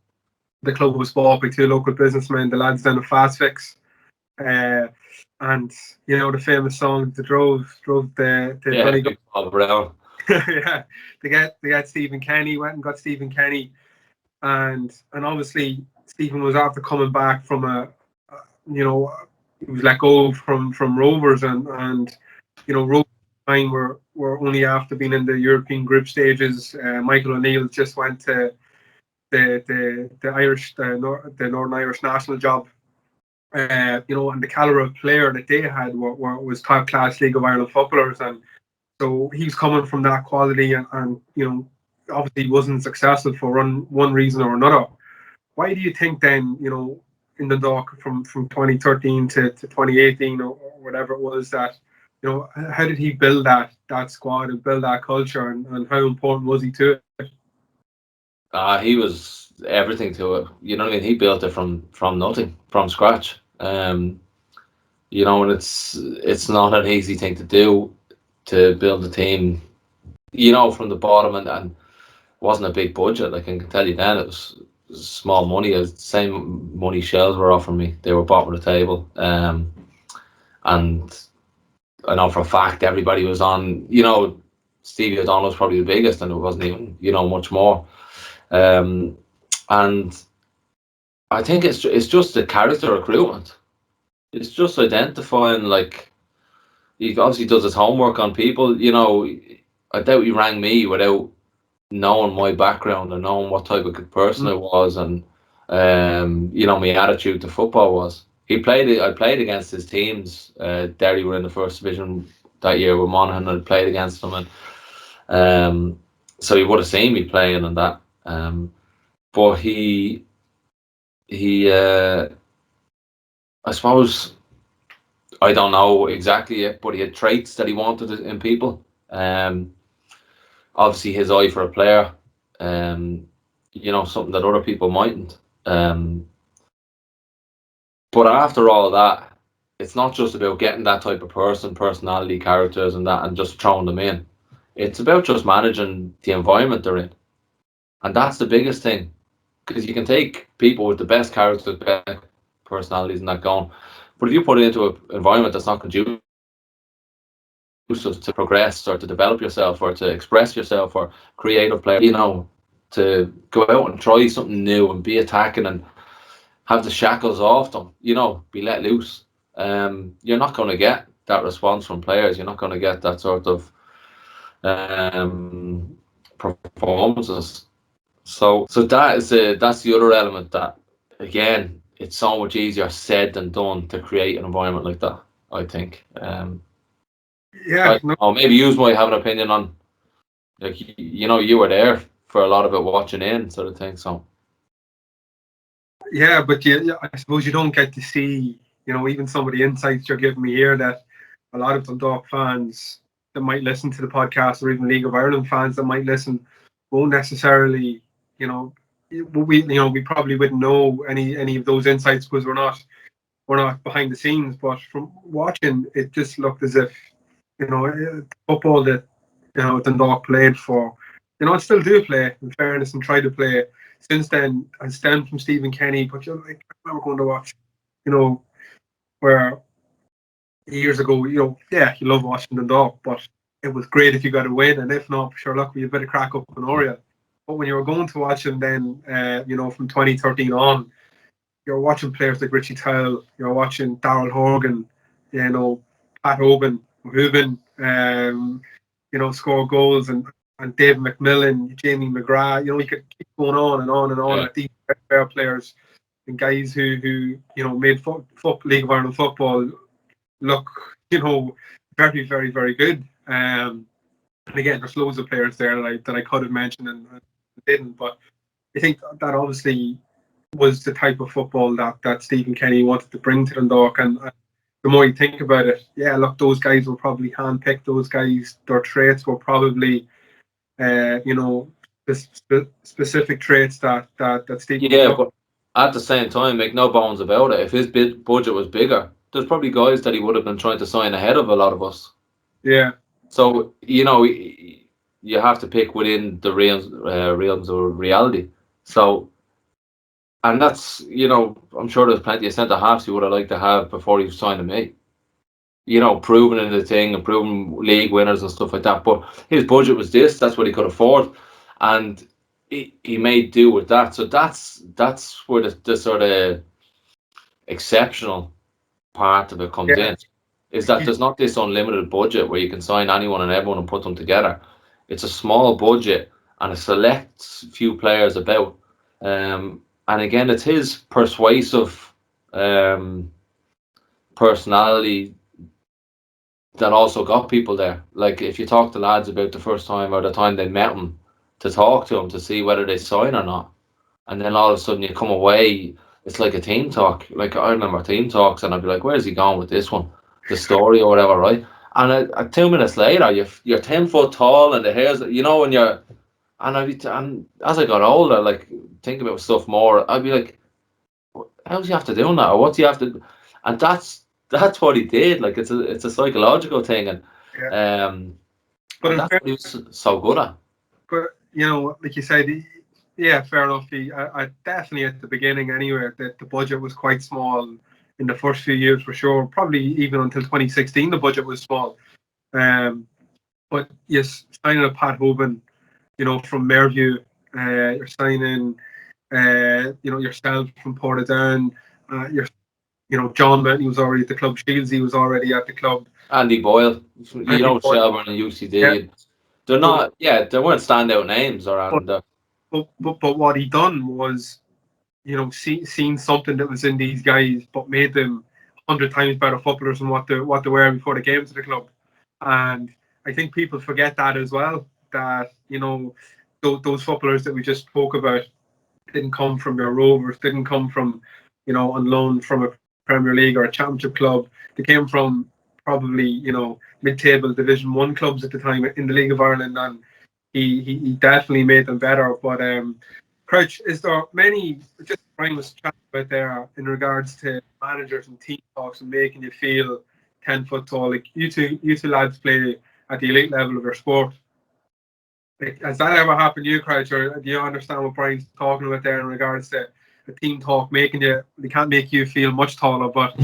the club was bought by two local businessmen, the lads down at Fast Fix. And you know the famous song that drove the Donegal around. yeah, they got Stephen Kenny, went and got Stephen Kenny, and obviously Stephen was after coming back from he was let go from Rovers, and you know Rovers were only after being in the European group stages. Michael O'Neill just went to the Northern Irish national job. You know, and the caliber of player that they had was top class League of Ireland footballers, and so he's coming from that quality, and you know, obviously he wasn't successful for one reason or another. Why do you think then, you know, in the Dundalk from 2013 to 2018 or whatever it was, that, you know, how did he build that squad and build that culture, and how important was he to it? He was everything to it. You know what I mean? He built it from nothing, from scratch. You know, and it's not an easy thing to do, to build a team, you know, from the bottom, and wasn't a big budget. Like, I can tell you then, it was small money. The same money Shells were offering me, they were bottom of the table. And I know for a fact everybody was on, you know, Stevie O'Donnell was probably the biggest, and it wasn't even, you know, much more. And I think it's just the character recruitment. It's just identifying, like, he obviously does his homework on people. You know, I doubt he rang me without knowing my background and knowing what type of person I was, and you know, my attitude to football was. I played against his teams. Derry were in the first division that year with Monaghan, and I played against them, and so he would have seen me playing and that. But he I suppose, I don't know exactly yet, but he had traits that he wanted in people. Obviously his eye for a player, you know, something that other people mightn't. But after all that, it's not just about getting that type of personality, characters and that, and just throwing them in. It's about just managing the environment they're in. And that's the biggest thing. Because you can take people with the best characters, best personalities and that going, but if you put it into an environment that's not conducive to progress or to develop yourself or to express yourself, or creative player, you know, to go out and try something new and be attacking and have the shackles off them, you know, be let loose, you're not going to get that response from players. You're not going to get that sort of performances. So that's the other element, that again, it's so much easier said than done to create an environment like that, I think. Maybe you might have an opinion on, like, you know, you were there for a lot of it, watching in, sort of thing. So yeah, but I suppose you don't get to see, you know, even some of the insights you're giving me here, that a lot of Dundalk fans that might listen to the podcast, or even League of Ireland fans that might listen, won't necessarily, you know, we probably wouldn't know any of those insights, because we're not behind the scenes. But from watching, it just looked as if, you know, football that, you know, Dundalk played for, you know, and still do play, in fairness, and try to play since then, has stemmed from Stephen Kenny. But you're like, I remember going to watch, you know, where years ago, you know, yeah, you love watching Dundalk, but it was great if you got a win, and if not, sure, look, we had a bit of crack up in Oriel. But when you were going to watch them then, you know, from 2013 on, you're watching players like Richie Towell, you're watching Darrell Horgan, you know, Pat Hoban, you know, score goals, and Dave McMillan, Jamie McGrath. You know, you could keep going on and on and on. Like, these fair players and guys who you know, made League of Ireland football look, you know, very, very, very good. And again, there's loads of players there that I could have mentioned and didn't. But I think that obviously was the type of football that Stephen Kenny wanted to bring to Dundalk. And the more you think about it, yeah, look, those guys were probably handpicked. Those guys, their traits were probably, you know, the specific traits that Stephen. Yeah, but at the same time, make no bones about it, if his budget was bigger, there's probably guys that he would have been trying to sign ahead of a lot of us. Yeah. So, you know, you have to pick within the realms of reality. So, and that's, you know, I'm sure there's plenty of centre halves he would have liked to have before he signed me. You know, proven in the thing and proven league winners and stuff like that. But his budget was this. That's what he could afford, and he made do with that. So that's where the sort of exceptional part of it comes in. Is that there's not this unlimited budget where you can sign anyone and everyone and put them together. It's a small budget and a select few players about. And again, it's his persuasive personality that also got people there. Like if you talk to lads about the first time or the time they met him, to talk to him to see whether they sign or not, and then all of a sudden you come away, it's like a team talk. Like I remember team talks, and I'd be like, "Where's he going with this one? The story or whatever, right?" And 2 minutes later, you're 10 foot tall, and the hair's, you know, and you're, and as I got older, like think about stuff more, I'd be like, "How do you have to do that? Or what do you have to?" And that's what he did. Like it's a psychological thing, and but and that's what he was so good at. But you know, like you said, yeah, fair enough. I definitely at the beginning, anyway, that the budget was quite small in the first few years for sure. Probably even until 2016, the budget was small. But yes, signing a Pat Hoban, you know, from Merview, you're signing, you know, yourself from Portadown, John Bentley was already at the club. Shieldsy was already at the club. Andy Boyle, Shelburne and UCD. Yeah. They're not, they weren't standout names around. But what he done was, you know, seen something that was in these guys, but made them 100 times better footballers than what they were before they came to the club. And I think people forget that as well. That, you know, those footballers that we just spoke about didn't come from your Rovers, didn't come from, you know, on loan from a Premier League or a Championship club. They came from probably, you know, mid-table Division 1 clubs at the time in the League of Ireland, and he definitely made them better. But Crouch, is there many, just Brian was chatting about there in regards to managers and team talks and making you feel 10 foot tall? Like you two lads play at the elite level of your sport. Like, has that ever happened to you, Crouch, or do you understand what Brian's talking about there in regards to a team talk making you? They can't make you feel much taller, but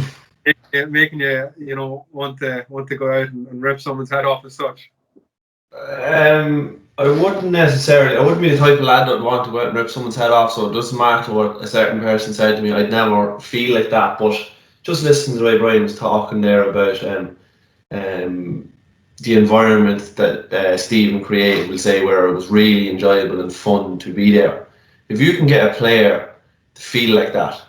making you, you know, want to go out and rip someone's head off as such. I wouldn't be the type of lad that would want to go out and rip someone's head off, so it doesn't matter what a certain person said to me. I'd never feel like that. But just listening to the way Brian was talking there about the environment that Stephen created, we'll say, where it was really enjoyable and fun to be there. If you can get a player to feel like that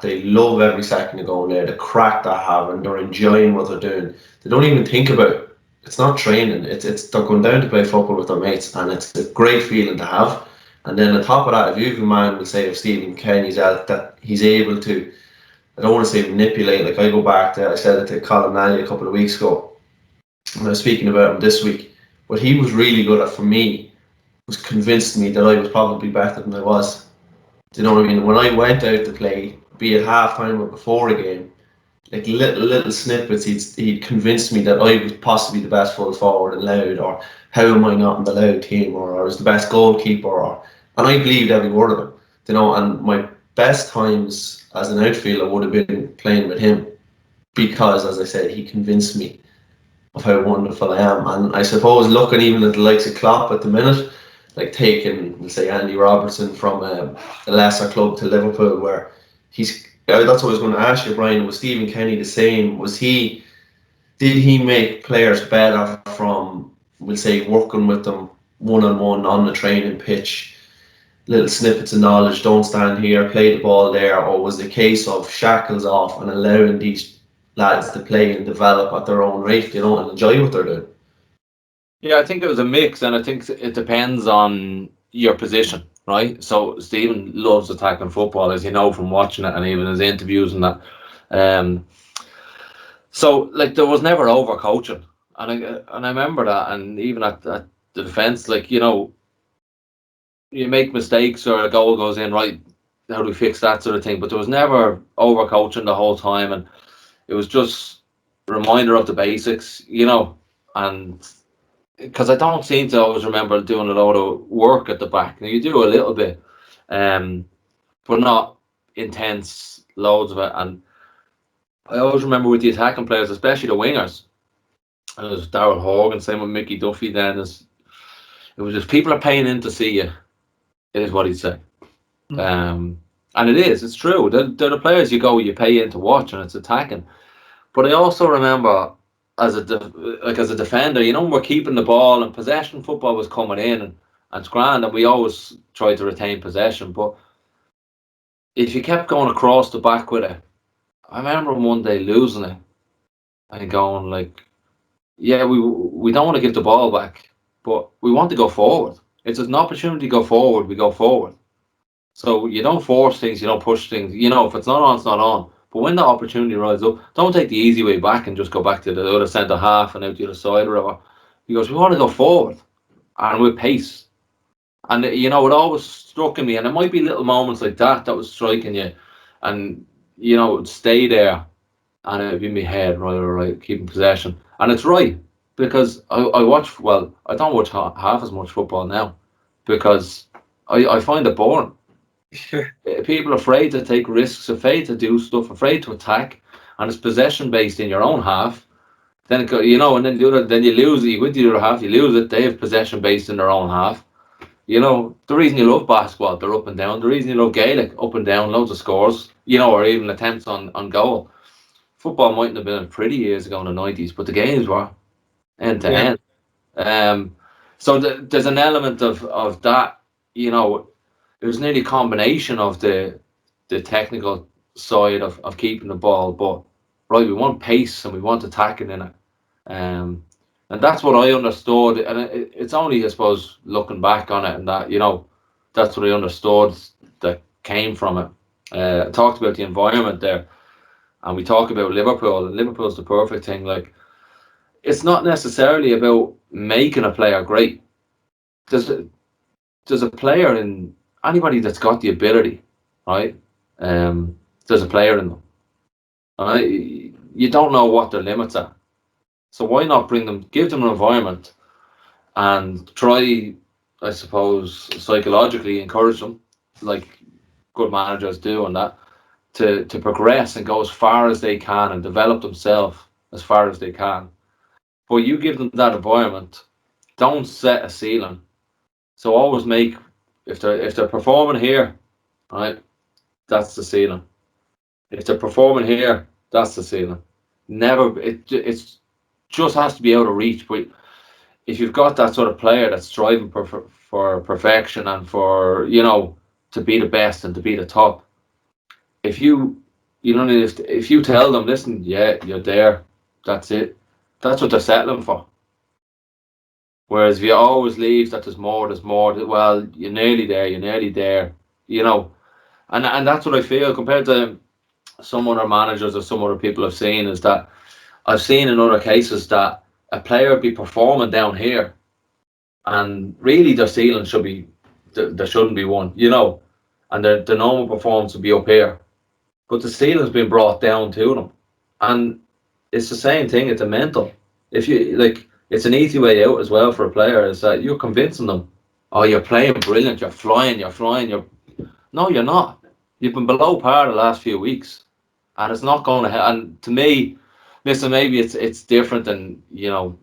they love every second of going there, the crack they have, and they're enjoying what they're doing, they don't even think about it. It's not training, it's they're going down to play football with their mates, and it's a great feeling to have. And then on top of that, if you have a man, we'll say, if Stephen Kenny's out, that he's able to, I don't want to say manipulate, like I go back to, I said it to Colin Nally a couple of weeks ago, and I was speaking about him this week. What he was really good at for me was convinced me that I was probably better than I was. Do you know what I mean? When I went out to play, be it half time or before a game, like little snippets, he'd convinced me that I was possibly the best full forward in Louth, or how am I not in the Louth team, or I was the best goalkeeper, and I believed every word of it. You know, and my best times as an outfielder would have been playing with him, because, as I said, he convinced me of how wonderful I am. And I suppose looking even at the likes of Klopp at the minute, like taking, we'll say, Andy Robertson from a lesser club to Liverpool, where he's, that's what I was going to ask you, Brian, was Stephen Kenny the same? Did he make players better from, we'll say, working with them one-on-one on the training pitch, little snippets of knowledge, don't stand here, play the ball there, or was it a case of shackles off and allowing these lads to play and develop at their own rate, you know, and enjoy what they're doing? Yeah, I think it was a mix, and I think it depends on your position, right? So Stephen loves attacking football, as you know from watching it, and even his interviews and that. So like there was never over coaching, and I remember that, and even at the defence, like, you know, you make mistakes or a goal goes in, right? How do we fix that sort of thing? But there was never over coaching the whole time, and it was just a reminder of the basics, and because I don't seem to always remember doing a lot of work at the back. Now, you do a little bit, but not intense loads of it. And I always remember with the attacking players, especially the wingers, and it was Darryl Horgan, same with Mickey Duffy then, it was just, people are paying in to see you, is what he'd say. And it's true. They're the players you pay in to watch, and it's attacking. But I also remember as a defender, when we're keeping the ball and possession football was coming in, and it's grand, and we always tried to retain possession. But if you kept going across the back with it, I remember one day losing it and going like, yeah, we don't want to give the ball back, but we want to go forward. It's an opportunity to go forward, we go forward. So you don't force things, you don't push things. If it's not on, it's not on. But when the opportunity rises up, don't take the easy way back and just go back to the other centre half and out the other side or whatever. Because we want to go forward and with pace. And it always struck in me, and it might be little moments like that was striking you, and it would stay there, and it would be in my head, right, keeping possession. And it's right, because I don't watch half as much football now, because I find it boring. People are afraid to take risks, afraid to do stuff, afraid to attack, and it's possession based in your own half. Then and then then you lose it. With the other half, you lose it. They have possession based in their own half. The reason you love basketball, they're up and down. The reason you love Gaelic, up and down, loads of scores. Or even attempts on goal. Football mightn't have been pretty years ago in the 90s, but the games were end to end. So there's an element of that. It was nearly a combination of the technical side of keeping the ball, but right, we want pace and we want attacking in it, and that's what I understood. And it's only, I suppose, looking back on it, and that that's what I understood that came from it. I talked about the environment there, and we talk about Liverpool, and Liverpool's the perfect thing. Like, it's not necessarily about making a player great. There's a player in anybody that's got the ability, right? There's a player in them. Right? You don't know what their limits are, so why not give them an environment, and try, I suppose, psychologically encourage them, like good managers do, and that to progress and go as far as they can and develop themselves as far as they can. But you give them that environment. Don't set a ceiling. So always make, if they're performing here, right, that's the ceiling. If they're performing here, that's the ceiling. Never, it's just has to be out of reach. But if you've got that sort of player that's striving for perfection and for to be the best and to be the top, if you tell them, listen, yeah, you're there, that's it. That's what they're settling for. Whereas if you always leave that there's more, well, you're nearly there, and that's what I feel compared to some other managers or some other people I've seen, is that I've seen in other cases that a player be performing down here, and really their ceiling there shouldn't be one, and their normal performance would be up here, but the ceiling's been brought down to them, and it's the same thing. It's a mental. If you it's an easy way out as well for a player, is that you're convincing them, oh, you're playing brilliant, you're flying. No, you're not. You've been below par the last few weeks, and it's not going to help. And to me, listen, maybe it's different than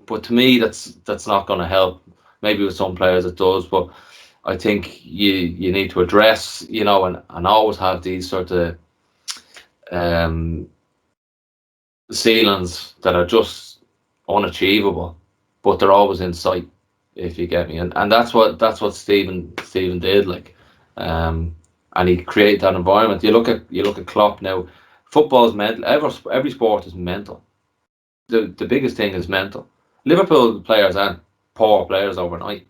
but to me that's not going to help. Maybe with some players it does, but I think you need to address and always have these sort of ceilings that are just unachievable, but they're always in sight, if you get me. And that's what Stephen did, and he created that environment. You look at Klopp now. Football is mental. Every sport is mental. The biggest thing is mental. Liverpool players aren't poor players overnight.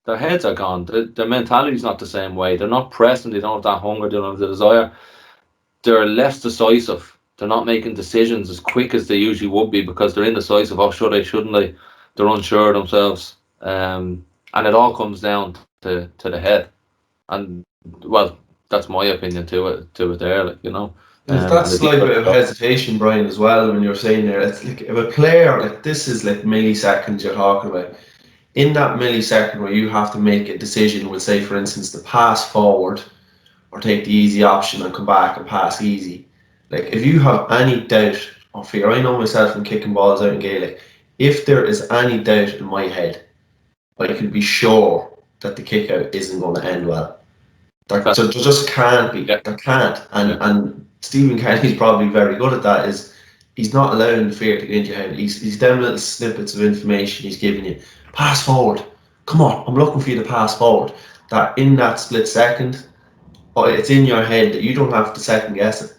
Their heads are gone. Their mentality is not the same way. They're not pressing. They don't have that hunger. They don't have the desire. They're less decisive. They're not making decisions as quick as they usually would be, because they're indecisive. Oh, should I, shouldn't I? They're unsure of themselves. And it all comes down to the head. And, well, that's my opinion to it there, There's that slight bit of hesitation, Brian, as well, when you're saying there. It's like if a player, like this is like milliseconds you're talking about. In that millisecond where you have to make a decision, we'll say, for instance, to pass forward or take the easy option and come back and pass easy. Like, if you have any doubt or fear, I know myself from kicking balls out in Gaelic, if there is any doubt in my head, I can be sure that the kick out isn't going to end well. There just can't be. There can't. And Stephen Kenny's probably very good at that, is he's not allowing the fear to get into your head. He's them little snippets of information he's giving you. Pass forward. Come on, I'm looking for you to pass forward. That in that split second, it's in your head that you don't have to second guess it.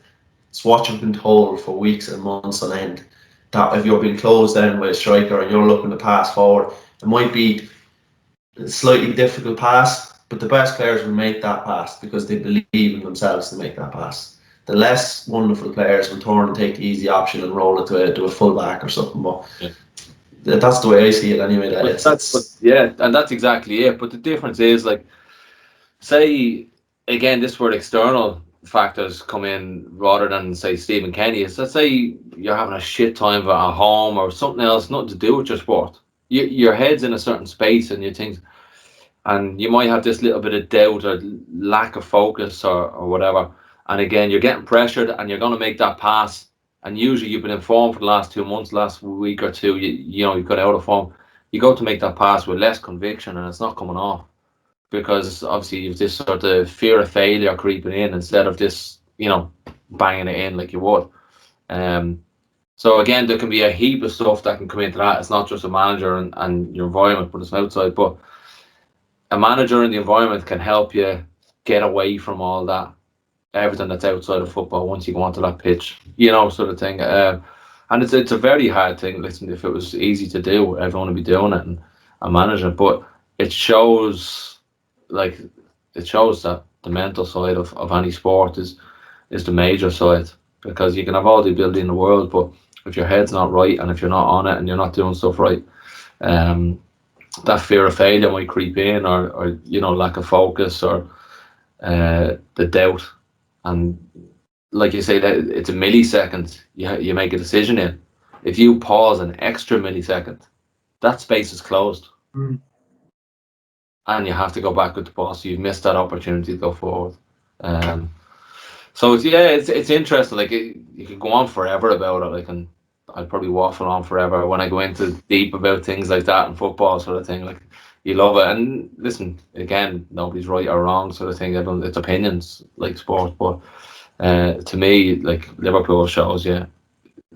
It's what you've been told for weeks and months on end. That if you're being closed down by a striker and you're looking to pass forward, it might be a slightly difficult pass, but the best players will make that pass because they believe in themselves to make that pass. The less wonderful players will turn and take the easy option and roll it to a fullback or something. But that's the way I see it anyway. And that's exactly it. But the difference is, like, say again, this is where external factors come in rather than, say, Stephen Kenny. Is, let's say you're having a shit time at home or something else, nothing to do with your sport. Your head's in a certain space and you think, and you might have this little bit of doubt or lack of focus or whatever. And again, you're getting pressured and you're going to make that pass. And usually you've been in form for the last 2 months, last week or two, you've got out of form. You go to make that pass with less conviction and it's not coming off. Because obviously you've this sort of fear of failure creeping in instead of just, banging it in like you would. So again, there can be a heap of stuff that can come into that. It's not just a manager and your environment, but it's outside. But a manager in the environment can help you get away from all that, everything that's outside of football once you go onto that pitch, sort of thing. And it's a very hard thing. Listen, if it was easy to do, everyone would be doing it and managing it. But it shows that the mental side of any sport is the major side, because you can have all the ability in the world, but if your head's not right and if you're not on it and you're not doing stuff right, that fear of failure might creep in, or lack of focus, or the doubt. And like you say, that it's a millisecond you make a decision in. If you pause an extra millisecond, that space is closed. And you have to go back with the ball, so you've missed that opportunity to go forward. So it's interesting. Like, you can go on forever about it. I'd probably waffle on forever when I go into deep about things like that in football, sort of thing. Like, you love it. And listen, again, nobody's right or wrong, sort of thing. It's opinions, like sport. But to me, like, Liverpool shows you,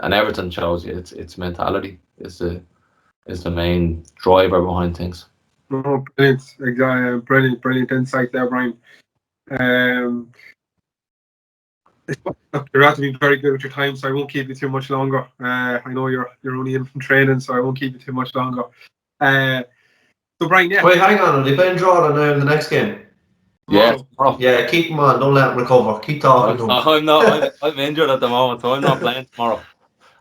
and Everton shows you, it's mentality is the main driver behind things. No, brilliant, exactly, brilliant insight there, Brian. You're out to be very good with your time, so I won't keep you too much longer. I know you're only in from training, so I won't keep you too much longer. So Brian, wait, hang on, are they playing Drogheda now in the next game? Yeah, keep them on, don't let them recover. Keep talking to them. I'm not. I'm injured at the moment, so I'm not playing tomorrow.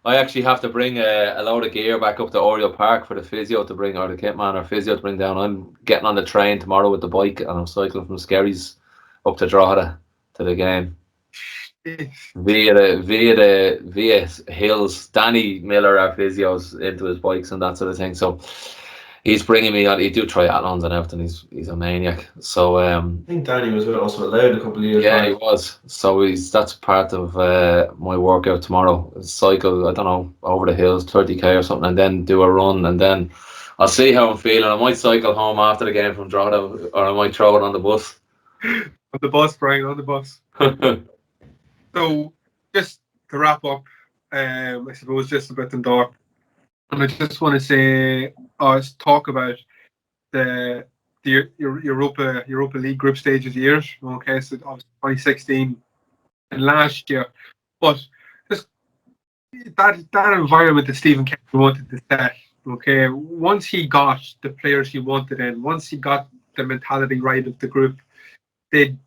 I actually have to bring a load of gear back up to Oriel Park for the physio to bring, or the kit man or physio to bring down. I'm getting on the train tomorrow with the bike, and I'm cycling from Skerries up to Drogheda to the game via hills. Danny Miller, our physio's into his bikes and that sort of thing. So he's bringing me on. He do triathlons and everything. He's a maniac. So I think Danny was also allowed a couple of years. Yeah, he was. So that's part of my workout tomorrow. Cycle, I don't know, over the hills, 30k or something, and then do a run, and then I'll see how I'm feeling. I might cycle home after the game from Drogheda, or I might throw it on the bus. On the bus, Brian, on the bus. So just to wrap up, I suppose just about Dundalk. And I just want to say, talk about the Europa League group stages years. Okay, so obviously 2016 and last year, but just that environment that Stephen Kenny wanted to set. Okay, once he got the players he wanted in, once he got the mentality right of the group, and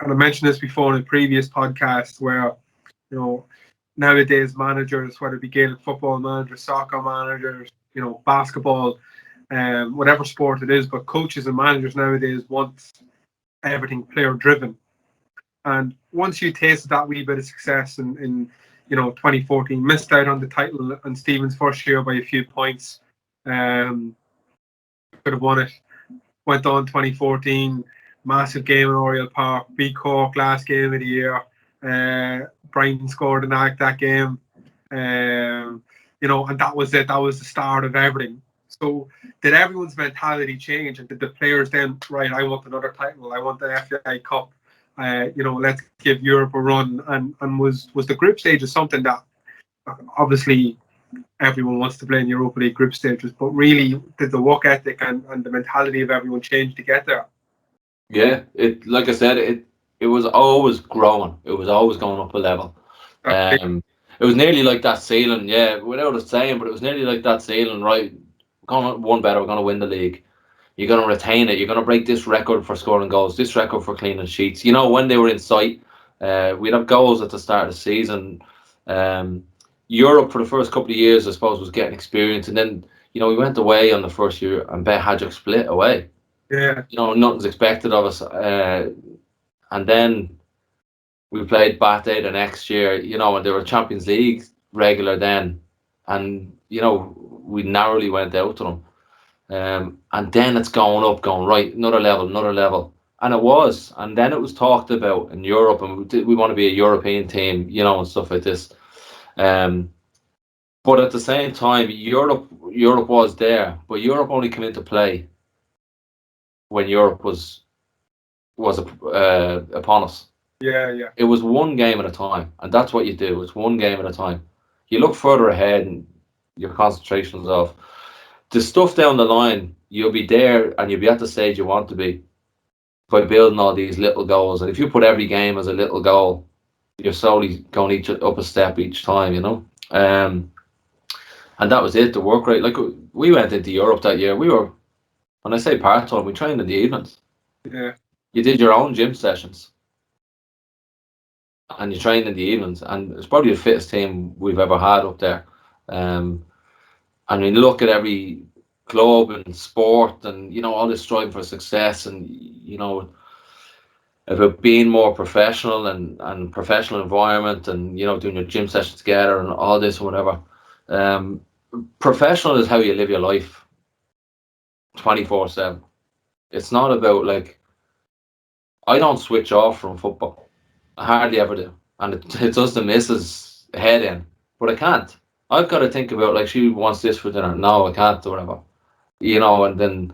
I mentioned this before in a previous podcast where, nowadays managers, whether it be Gaelic football managers, soccer managers, basketball, whatever sport it is, but coaches and managers nowadays want everything player driven. And once you tasted that wee bit of success in 2014, missed out on the title in Stephen's first year by a few points. Could have won it. Went on 2014, massive game in Oriel Park, beat Cork last game of the year. Brighton scored in that game. And that was it. That was the start of everything. So did everyone's mentality change, and did the players then, right, I want another title, I want the FAI Cup, let's give Europe a run, and was the group stages something that obviously everyone wants to play in Europa League group stages, but really did the work ethic and the mentality of everyone change to get there? Yeah, like I said, it was always growing. It was always going up a level. It was nearly like that ceiling, yeah, without it saying, but it was nearly like that ceiling, right? We're going to one better, we're going to win the league. You're going to retain it. You're going to break this record for scoring goals, this record for cleaning sheets. When they were in sight, we'd have goals at the start of the season. Europe for the first couple of years, I suppose, was getting experience, and then we went away on the first year and Bet Hajduk split away. Yeah. Nothing's expected of us, and then we played Bate the next year. And they were Champions League regular then, and we narrowly went out to them. And then it's going right, another level, and it was, and then it was talked about in Europe, and we want to be a European team, and stuff like this. But at the same time, Europe was there, but Europe only came into play when Europe was upon us. Yeah. It was one game at a time, and that's what you do. It's one game at a time. You look further ahead, and your concentration is off. The stuff down the line, you'll be there, and you'll be at the stage you want to be by building all these little goals. And if you put every game as a little goal, you're slowly going up a step each time, and that was it, the work rate. Like, we went into Europe that year. We were, when I say part-time, we trained in the evenings. Yeah. You did your own gym sessions, and you trained in the evenings, and it's probably the fittest team we've ever had up there. And we look at every club and sport, and all this striving for success, and about being more professional and professional environment, and doing your gym sessions together and all this or whatever. Professional is how you live your life 24/7. It's not about, like, I don't switch off from football. I hardly ever do, and it does the missus head in, but I can't. I've got to think about, like, she wants this for dinner. No, I can't, or whatever. And then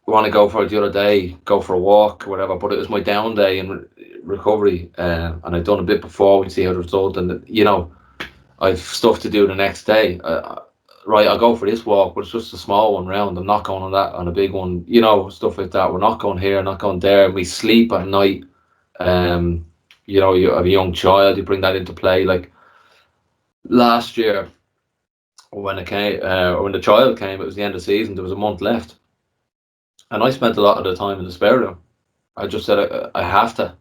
want to go for it the other day, go for a walk or whatever. But it was my down day in recovery, and I'd done a bit before. We'd see how the result, and I've stuff to do the next day. Right, I'll go for this walk, but it's just a small one round. I'm not going on that, on a big one, stuff like that. We're not going here, not going there. And we sleep at night. You have a young child, you bring that into play. Like, last year, when it came, when the child came, it was the end of the season. There was a month left, and I spent a lot of the time in the spare room. I just said I have to,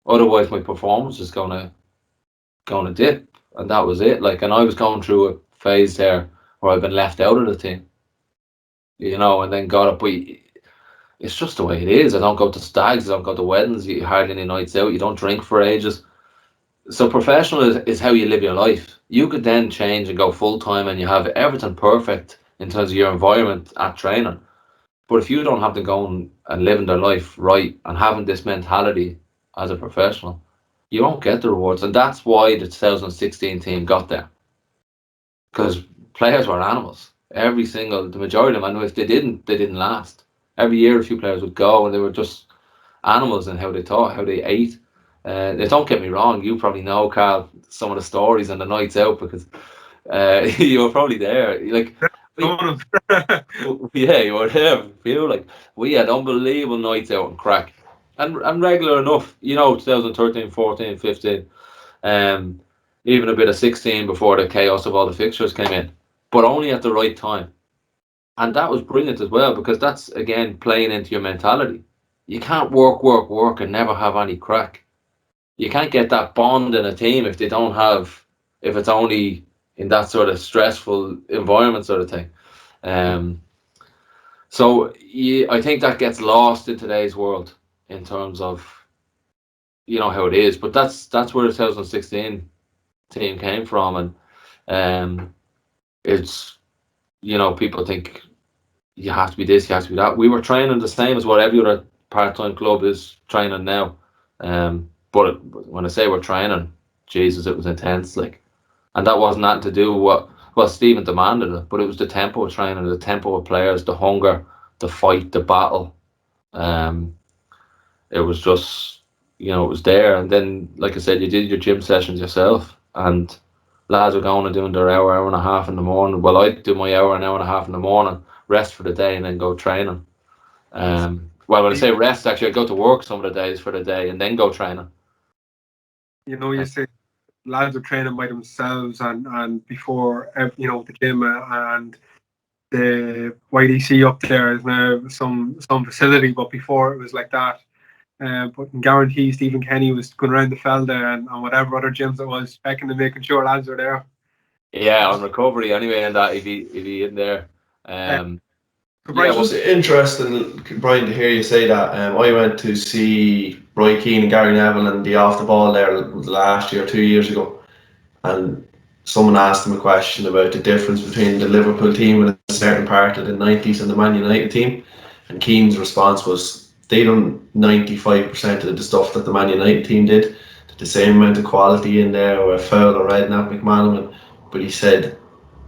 otherwise my performance is gonna dip, and that was it. Like, and I was going through a phase there where I've been left out of the team, and then got up. But it's just the way it is. I don't go to stags, I don't go to weddings. You hardly any nights out. You don't drink for ages. So professional is how you live your life. You could then change and go full time, and you have everything perfect in terms of your environment at training. But if you don't have to go and living their life right and having this mentality as a professional, you won't get the rewards. And that's why the 2016 team got there, because players were animals. The majority of them, and if they didn't last. Every year a few players would go, and they were just animals in how they thought, how they ate. Don't get me wrong, you probably know, Carl, some of the stories and the nights out, because you were probably there. Like, yeah, you were there. Feel like we had unbelievable nights out and crack, and regular enough. 2013, 14, 15, even a bit of 16 before the chaos of all the fixtures came in, but only at the right time. And that was brilliant as well, because that's, again, playing into your mentality. You can't work and never have any crack. You can't get that bond in a team if it's only in that sort of stressful environment sort of thing. So I think that gets lost in today's world. in terms of, you know, how it is. But that's where the 2016 team came from, and it's, you know, people think you have to be this, you have to be that. We were training the same as what every other part-time club is training now. But when I say we're training, Jesus, it was intense, like, and that wasn't nothing to do with what, well, Stephen demanded it, but it was the tempo of training, the tempo of players, the hunger, the fight, the battle. It was just, you know, it was there. And then, like I said, you did your gym sessions yourself, and lads were going and doing their hour and a half in the morning. Well, I'd do my hour and a half in the morning, rest for the day, and then go training. Well, when I say rest, actually, I'd go to work some of the days for the day and then go training. You know, you say lads are training by themselves, and before, you know, the gym and the YDC up there is now some facility, but before it was like that. But in guarantee, Stephen Kenny was going around the Felda and whatever other gyms it was, checking and making sure lads are there. Yeah, on recovery anyway, and that he'd be in there. Brian, it was interesting, Brian, to hear you say that. I went to see Roy Keane and Gary Neville and the off the ball there last year, 2 years ago, and someone asked him a question about the difference between the Liverpool team and a certain part of the 90s and the Man United team, and Keane's response was they done 95% of the stuff that the Man United team did, the same amount of quality in there, or Fowl or Redknapp, McManaman, but he said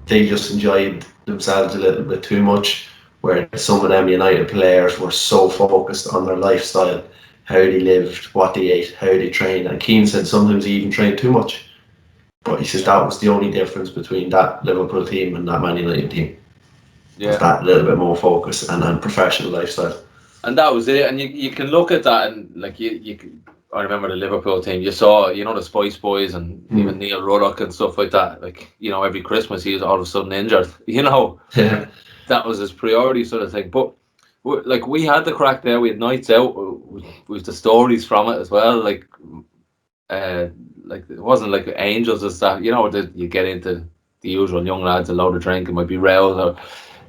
they just enjoyed themselves a little bit too much, where some of them United players were so focused on their lifestyle, how they lived, what they ate, how they trained. And Keane said sometimes he even trained too much. But he says that was the only difference between that Liverpool team and that Man United team. Yeah. Was that little bit more focus and professional lifestyle. And that was it. And you can look at that, and like I remember the Liverpool team. You saw, you know, the Spice Boys and even Neil Ruddock and stuff like that. Like, you know, every Christmas he was all of a sudden injured. You know, that was his priority sort of thing. But like, we had the crack there. We had nights out with the stories from it as well. Like it wasn't like angels and stuff. You know, you get into the usual young lads, a load of drink, it might be rows or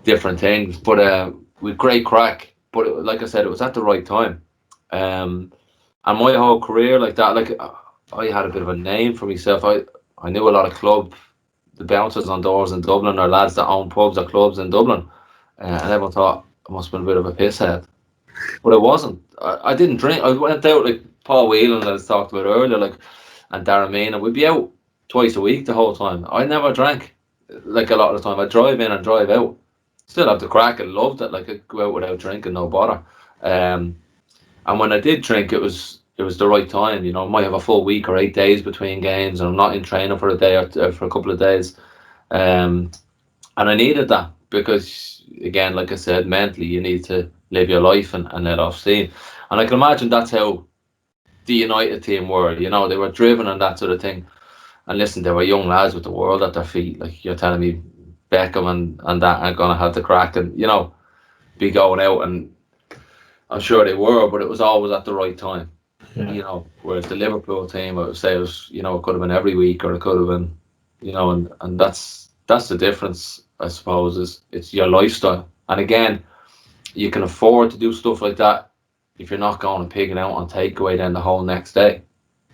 different things. But with great crack. But like I said, it was at the right time. And my whole career like that, like I had a bit of a name for myself. I knew a lot of the bouncers on doors in Dublin, or lads that own pubs or clubs in Dublin, and everyone thought I must have been a bit of a pisshead, but it wasn't. I didn't drink. I went out like Paul Whelan that I talked about earlier, like, and Darren Main, and we'd be out twice a week the whole time. I never drank, like, a lot of the time. I'd drive in and drive out. Still have the crack. I loved it. Like, I'd go out without drinking, no bother. And when I did drink, it was the right time. You know, I might have a full week or 8 days between games, and I'm not in training for a day or for a couple of days. And I needed that because, again, like I said, mentally you need to live your life and let off steam. And I can imagine that's how the United team were. You know, they were driven and that sort of thing. And listen, they were young lads with the world at their feet. Like, you're telling me Beckham and that aren't going to have the crack and, you know, be going out, and I'm sure they were, but it was always at the right time. Yeah. You know, whereas the Liverpool team, I would say, it was, you know, it could have been every week, or it could have been, you know, and that's the difference, I suppose, is it's your lifestyle. And again, you can afford to do stuff like that if you're not going and pigging out on takeaway then the whole next day.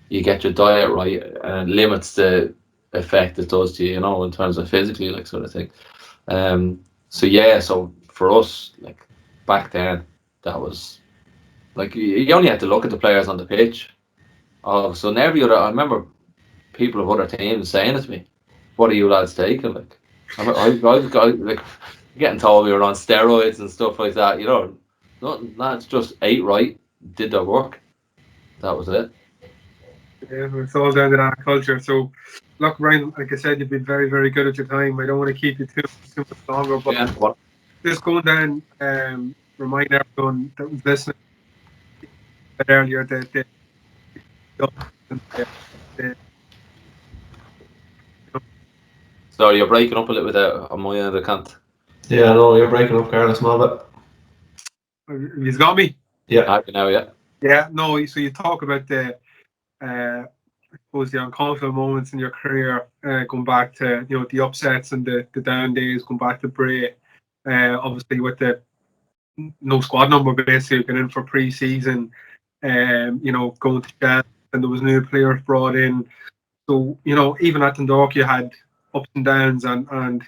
You get your diet right, and it limits the effect it does to you, you know, in terms of physically, like, sort of thing. So for us, like, back then, that was like, you only had to look at the players on the pitch. Oh, so every other, I remember people of other teams saying it to me, "What are you lads taking?" Like, I like getting told we were on steroids and stuff like that. You know, lads just ate right, did their work. That was it. Yeah, it's all down to that culture. So, look, Brian, like I said, you've been very, very good at your time. I don't want to keep you too much longer, but just going down, remind everyone that was listening earlier that Sorry, you're breaking up a little bit on my end. I can't. Yeah, no, you're breaking up, Carl, a small bit. You've got me? Yeah. Happy now, yeah. Yeah, no, so you talk about the I suppose the uncomfortable moments in your career, going back to, you know, the upsets and the down days, going back to Bray, obviously with the no squad number, basically going in for pre-season, going to Gatland, and there was new players brought in. So, even at Dundalk, you had ups and downs, and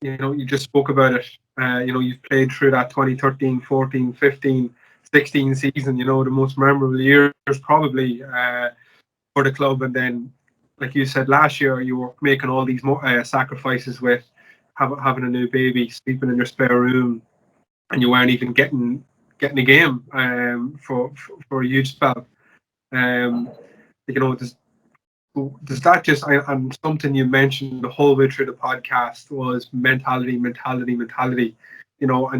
you just spoke about it. You've played through that 2013, 14, 15, 16 season, the most memorable years probably for the club. And then, like you said, last year you were making all these sacrifices with having a new baby, sleeping in your spare room, and you weren't even getting a game for a huge spell. Does that just, and something you mentioned the whole way through the podcast was mentality, and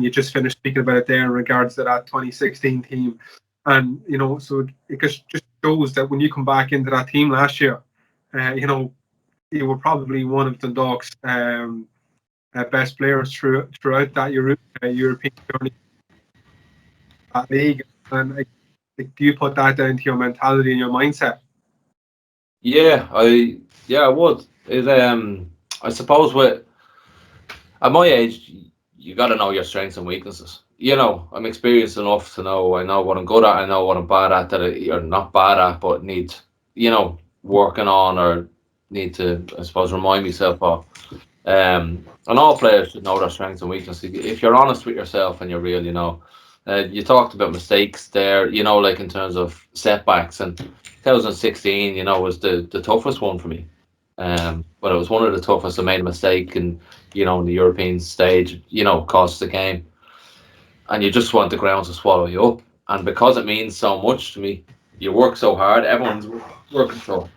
you just finished speaking about it there in regards to that 2016 team. And, so it just shows that when you come back into that team last year, you were probably one of Dundalk's best players throughout that European journey, that league. And do you put that down to your mentality and your mindset? Yeah, I would. I suppose at my age, you got to know your strengths and weaknesses. I'm experienced enough to know I know what I'm good at, I know what I'm bad at, or not bad at, but need, working on, or need to, I suppose, remind myself of. And all players should know their strengths and weaknesses. If you're honest with yourself and you're real, you talked about mistakes there, like in terms of setbacks, and 2016, was the toughest one for me. But it was one of the toughest. I made a mistake, and in the European stage, cost the game, and you just want the ground to swallow you up. And because it means so much to me, you work so hard. Everyone's working so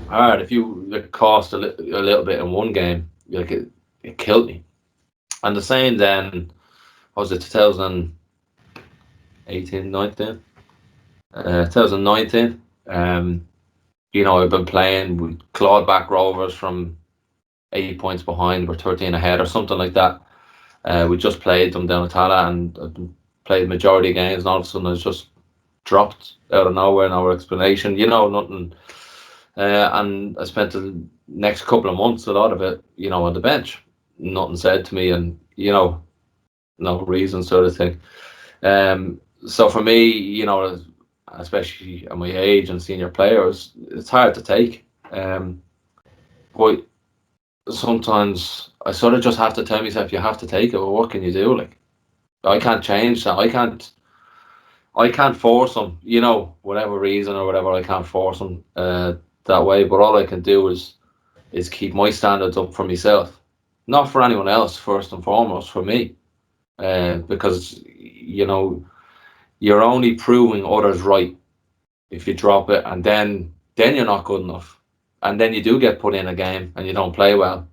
hard. If you cost a little bit in one game, it killed me. And the same then, was it 2018, 19? 2019. I've been playing with clawed back Rovers from 8 points behind, we're 13 ahead or something like that. We just played them down at Tala, and played majority of games, and all of a sudden it's just dropped out of nowhere, no explanation, nothing. And I spent the next couple of months, a lot of it, on the bench. Nothing said to me, and no reason, sort of thing. So for me, especially at my age and senior players, it's hard to take. But sometimes I sort of just have to tell myself, you have to take it. Well, what can you do? Like, I can't change that. I can't force them, whatever reason or whatever. I can't force them that way. But all I can do is keep my standards up for myself, not for anyone else. First and foremost, for me, because you're only proving others right if you drop it, and then you're not good enough, and then you do get put in a game and you don't play well,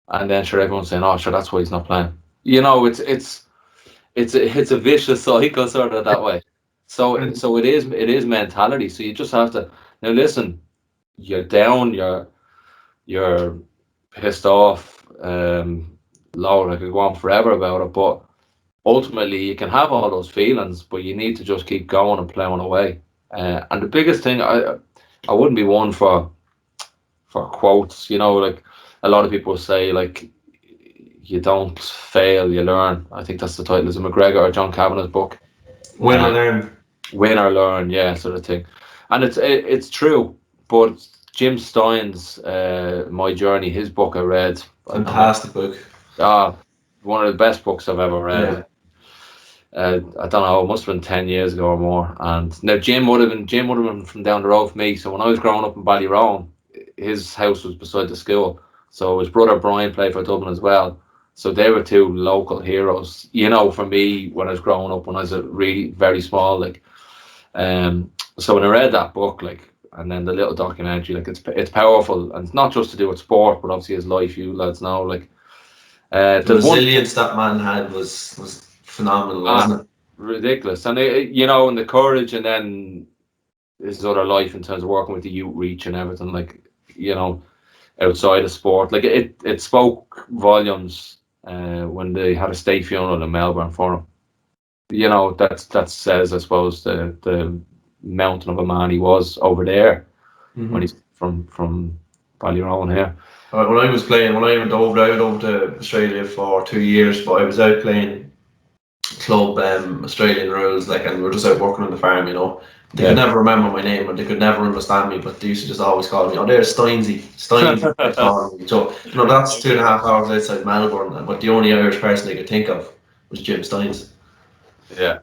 and then sure, everyone's saying, "Oh, sure, that's why he's not playing." It's a vicious cycle, sort of, that way. So it is mentality. So you just have to, now listen. You're down. You're pissed off. Lord, I could go on forever about it, but ultimately you can have all those feelings, but you need to just keep going and plowing away. And the biggest thing, I wouldn't be one for quotes, like a lot of people say, like, you don't fail, you learn. I think that's the title. Is it McGregor or John Kavanagh's book? Win or learn. Win or learn, yeah, sort of thing. And it's true. But Jim Stein's My Journey, his book I read. Fantastic book. One of the best books I've ever read. Yeah. I don't know, it must have been 10 years ago or more. And now Jim would have been from down the road from me. So when I was growing up in Ballyroan, his house was beside the school. So his brother Brian played for Dublin as well. So they were two local heroes, for me when I was growing up, when I was really very small. Like, so when I read that book, like, and then the little documentary, like, it's powerful, and it's not just to do with sport, but obviously his life. You lads know, like, the resilience that man had was phenomenal, wasn't it? Ridiculous. And and the courage, and then his other life in terms of working with the youth reach and everything, like, outside of sport, like, it spoke volumes when they had a state funeral in Melbourne for him. That says, I suppose, the mountain of a man he was over there. Mm-hmm. When he's from Ballyroan here. When I went over to Australia for 2 years, but I was out playing club Australian rules, like, and we were just out working on the farm, you know. They could never remember my name and they could never understand me, but they used to just always call me, oh, there's Steinsy. They call me. So, you know, that's 2.5 hours outside Melbourne, but the only Irish person they could think of was Jim Steins. Yeah.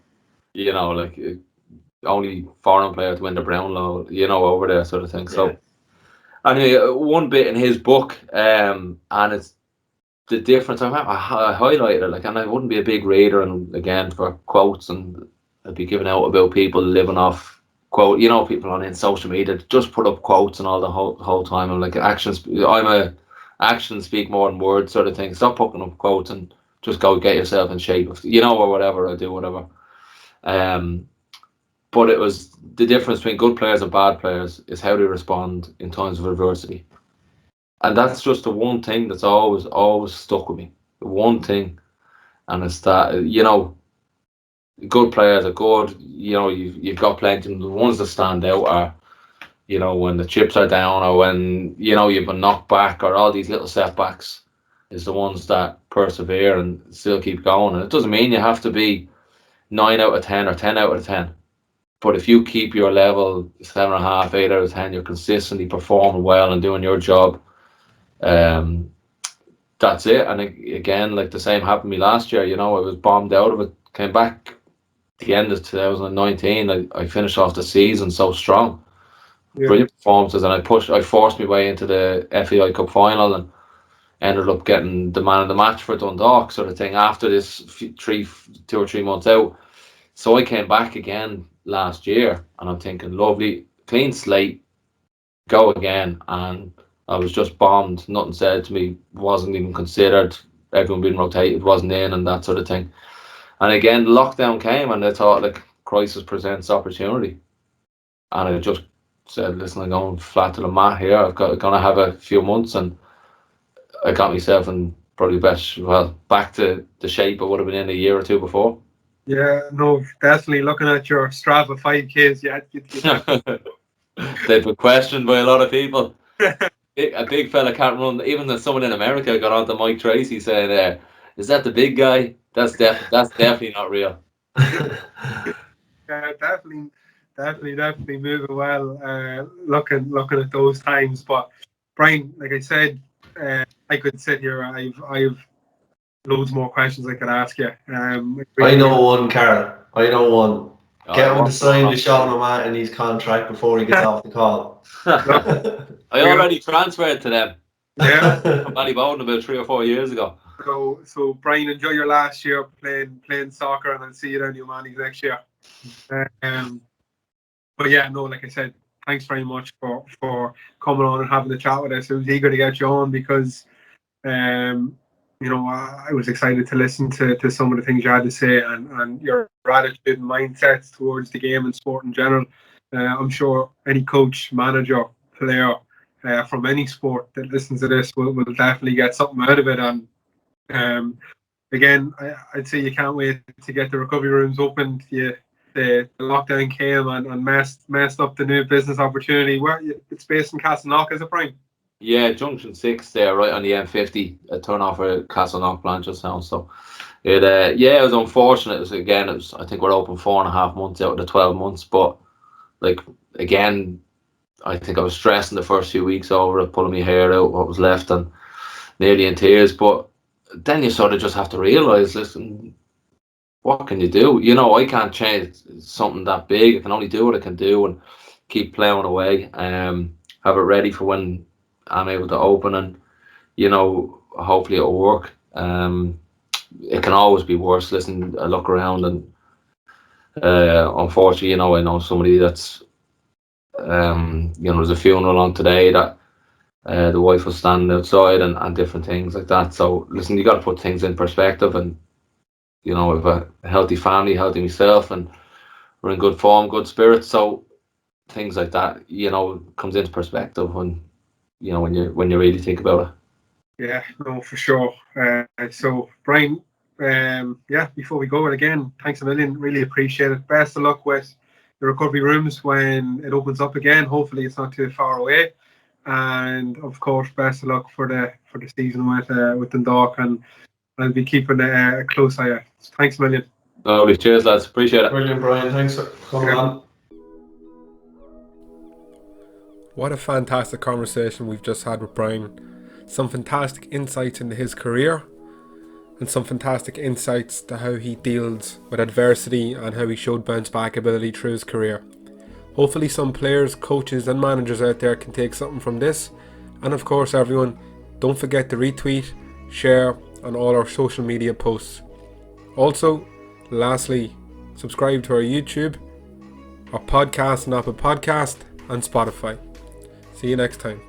You know, like, only foreign player to win the Brownlow, you know, over there sort of thing. So, anyway, one bit in his book, and it's the difference. I highlighted it, like, and I wouldn't be a big reader, and again, for quotes, and I'd be giving out about people living off quote, you know, people on in social media just put up quotes and all the whole time. I'm like, actions speak more than words sort of thing. Stop putting up quotes and just go get yourself in shape, you know, or whatever, or do whatever. But it was the difference between good players and bad players is how they respond in times of adversity. And that's just the one thing that's always stuck with me. The one thing. And it's that, you know, good players are good, you know, you've got plenty. The ones that stand out are, you know, when the chips are down, or when, you know, you've been knocked back, or all these little setbacks, is the ones that persevere and still keep going. And it doesn't mean you have to be 9 out of 10 or 10 out of 10. But if you keep your level 7.5, 8 out of 10, you're consistently performing well and doing your job. That's it. And again, like, the same happened to me last year. You know, I was bombed out of it. Came back at the end of 2019. I finished off the season so strong. Yeah. Brilliant performances, and I forced my way into the FAI Cup final and ended up getting the man of the match for Dundalk sort of thing after this 2 or 3 months out. So I came back again last year, and I'm thinking, lovely, clean slate, go again. And I was just bombed. Nothing said to me, wasn't even considered. Everyone being rotated, wasn't in, and that sort of thing. And again, lockdown came, and I thought, like, crisis presents opportunity. And I just said, listen, I'm going flat to the mat here. I'm going to have a few months, and I got myself in probably back to the shape I would have been in a year or two before. Yeah, no, definitely. Looking at your Strava 5Ks, they've been questioned by a lot of people. A big fella can't run. Even someone in America got on to Mike Tracy saying, "Is that the big guy? That's definitely not real." Definitely moving well. Looking at those times, but Brian, like I said, I could sit here. I've loads more questions I could ask you. I know one, Carl. I know one. Get him to sign the Sean O'Matt in his contract before he gets off the call. I already transferred to them. Yeah, from Ballybowden about 3 or 4 years ago. So Brian, enjoy your last year playing soccer, and I'll see you down the O'Mahony's next year. But yeah, no, like I said, thanks very much for coming on and having a chat with us. I was eager to get you on because, you know, I was excited to listen to some of the things you had to say, and your attitude and mindsets towards the game and sport in general. I'm sure any coach, manager, player from any sport that listens to this will definitely get something out of it. And again, I'd say you can't wait to get the recovery rooms open. The lockdown came and messed up the new business opportunity. Where it's based in Castleknock, is it, Brian? Yeah, Junction 6 there, right on the M50. A turn off for Castleknock branch just now. So it was unfortunate. I think we're open 4.5 months out of the 12 months. But like, again, I think I was stressing the first few weeks over it, pulling my hair out, what was left, and nearly in tears. But then you sort of just have to realise, listen, what can you do? You know, I can't change something that big. I can only do what I can do and keep ploughing away. Have it ready for when I'm able to open, and, you know, hopefully it'll work. It can always be worse. Listen, I look around, and unfortunately, you know, I know somebody that's, you know, there's a funeral on today that the wife was standing outside, and different things like that. So listen, you got to put things in perspective, and, you know, I've a healthy family, healthy myself, and we're in good form, good spirits. So things like that, you know, comes into perspective when you really think about it. Yeah, no, for sure. So Brian, before we go, and again, thanks a million. Really appreciate it. Best of luck with the recovery rooms when it opens up again. Hopefully, it's not too far away. And of course, best of luck for the season with Dundalk, and I'll be keeping a close eye out. Thanks a million. Lovely. Cheers, lads. Appreciate it. Brilliant, Brian. Thanks for coming on. What a fantastic conversation we've just had with Brian. Some fantastic insights into his career and some fantastic insights to how he deals with adversity and how he showed bounce back ability through his career. Hopefully some players, coaches and managers out there can take something from this. And of course everyone, don't forget to retweet, share on all our social media posts. Also, lastly, subscribe to our YouTube, our podcast and Apple Podcast and Spotify. See you next time.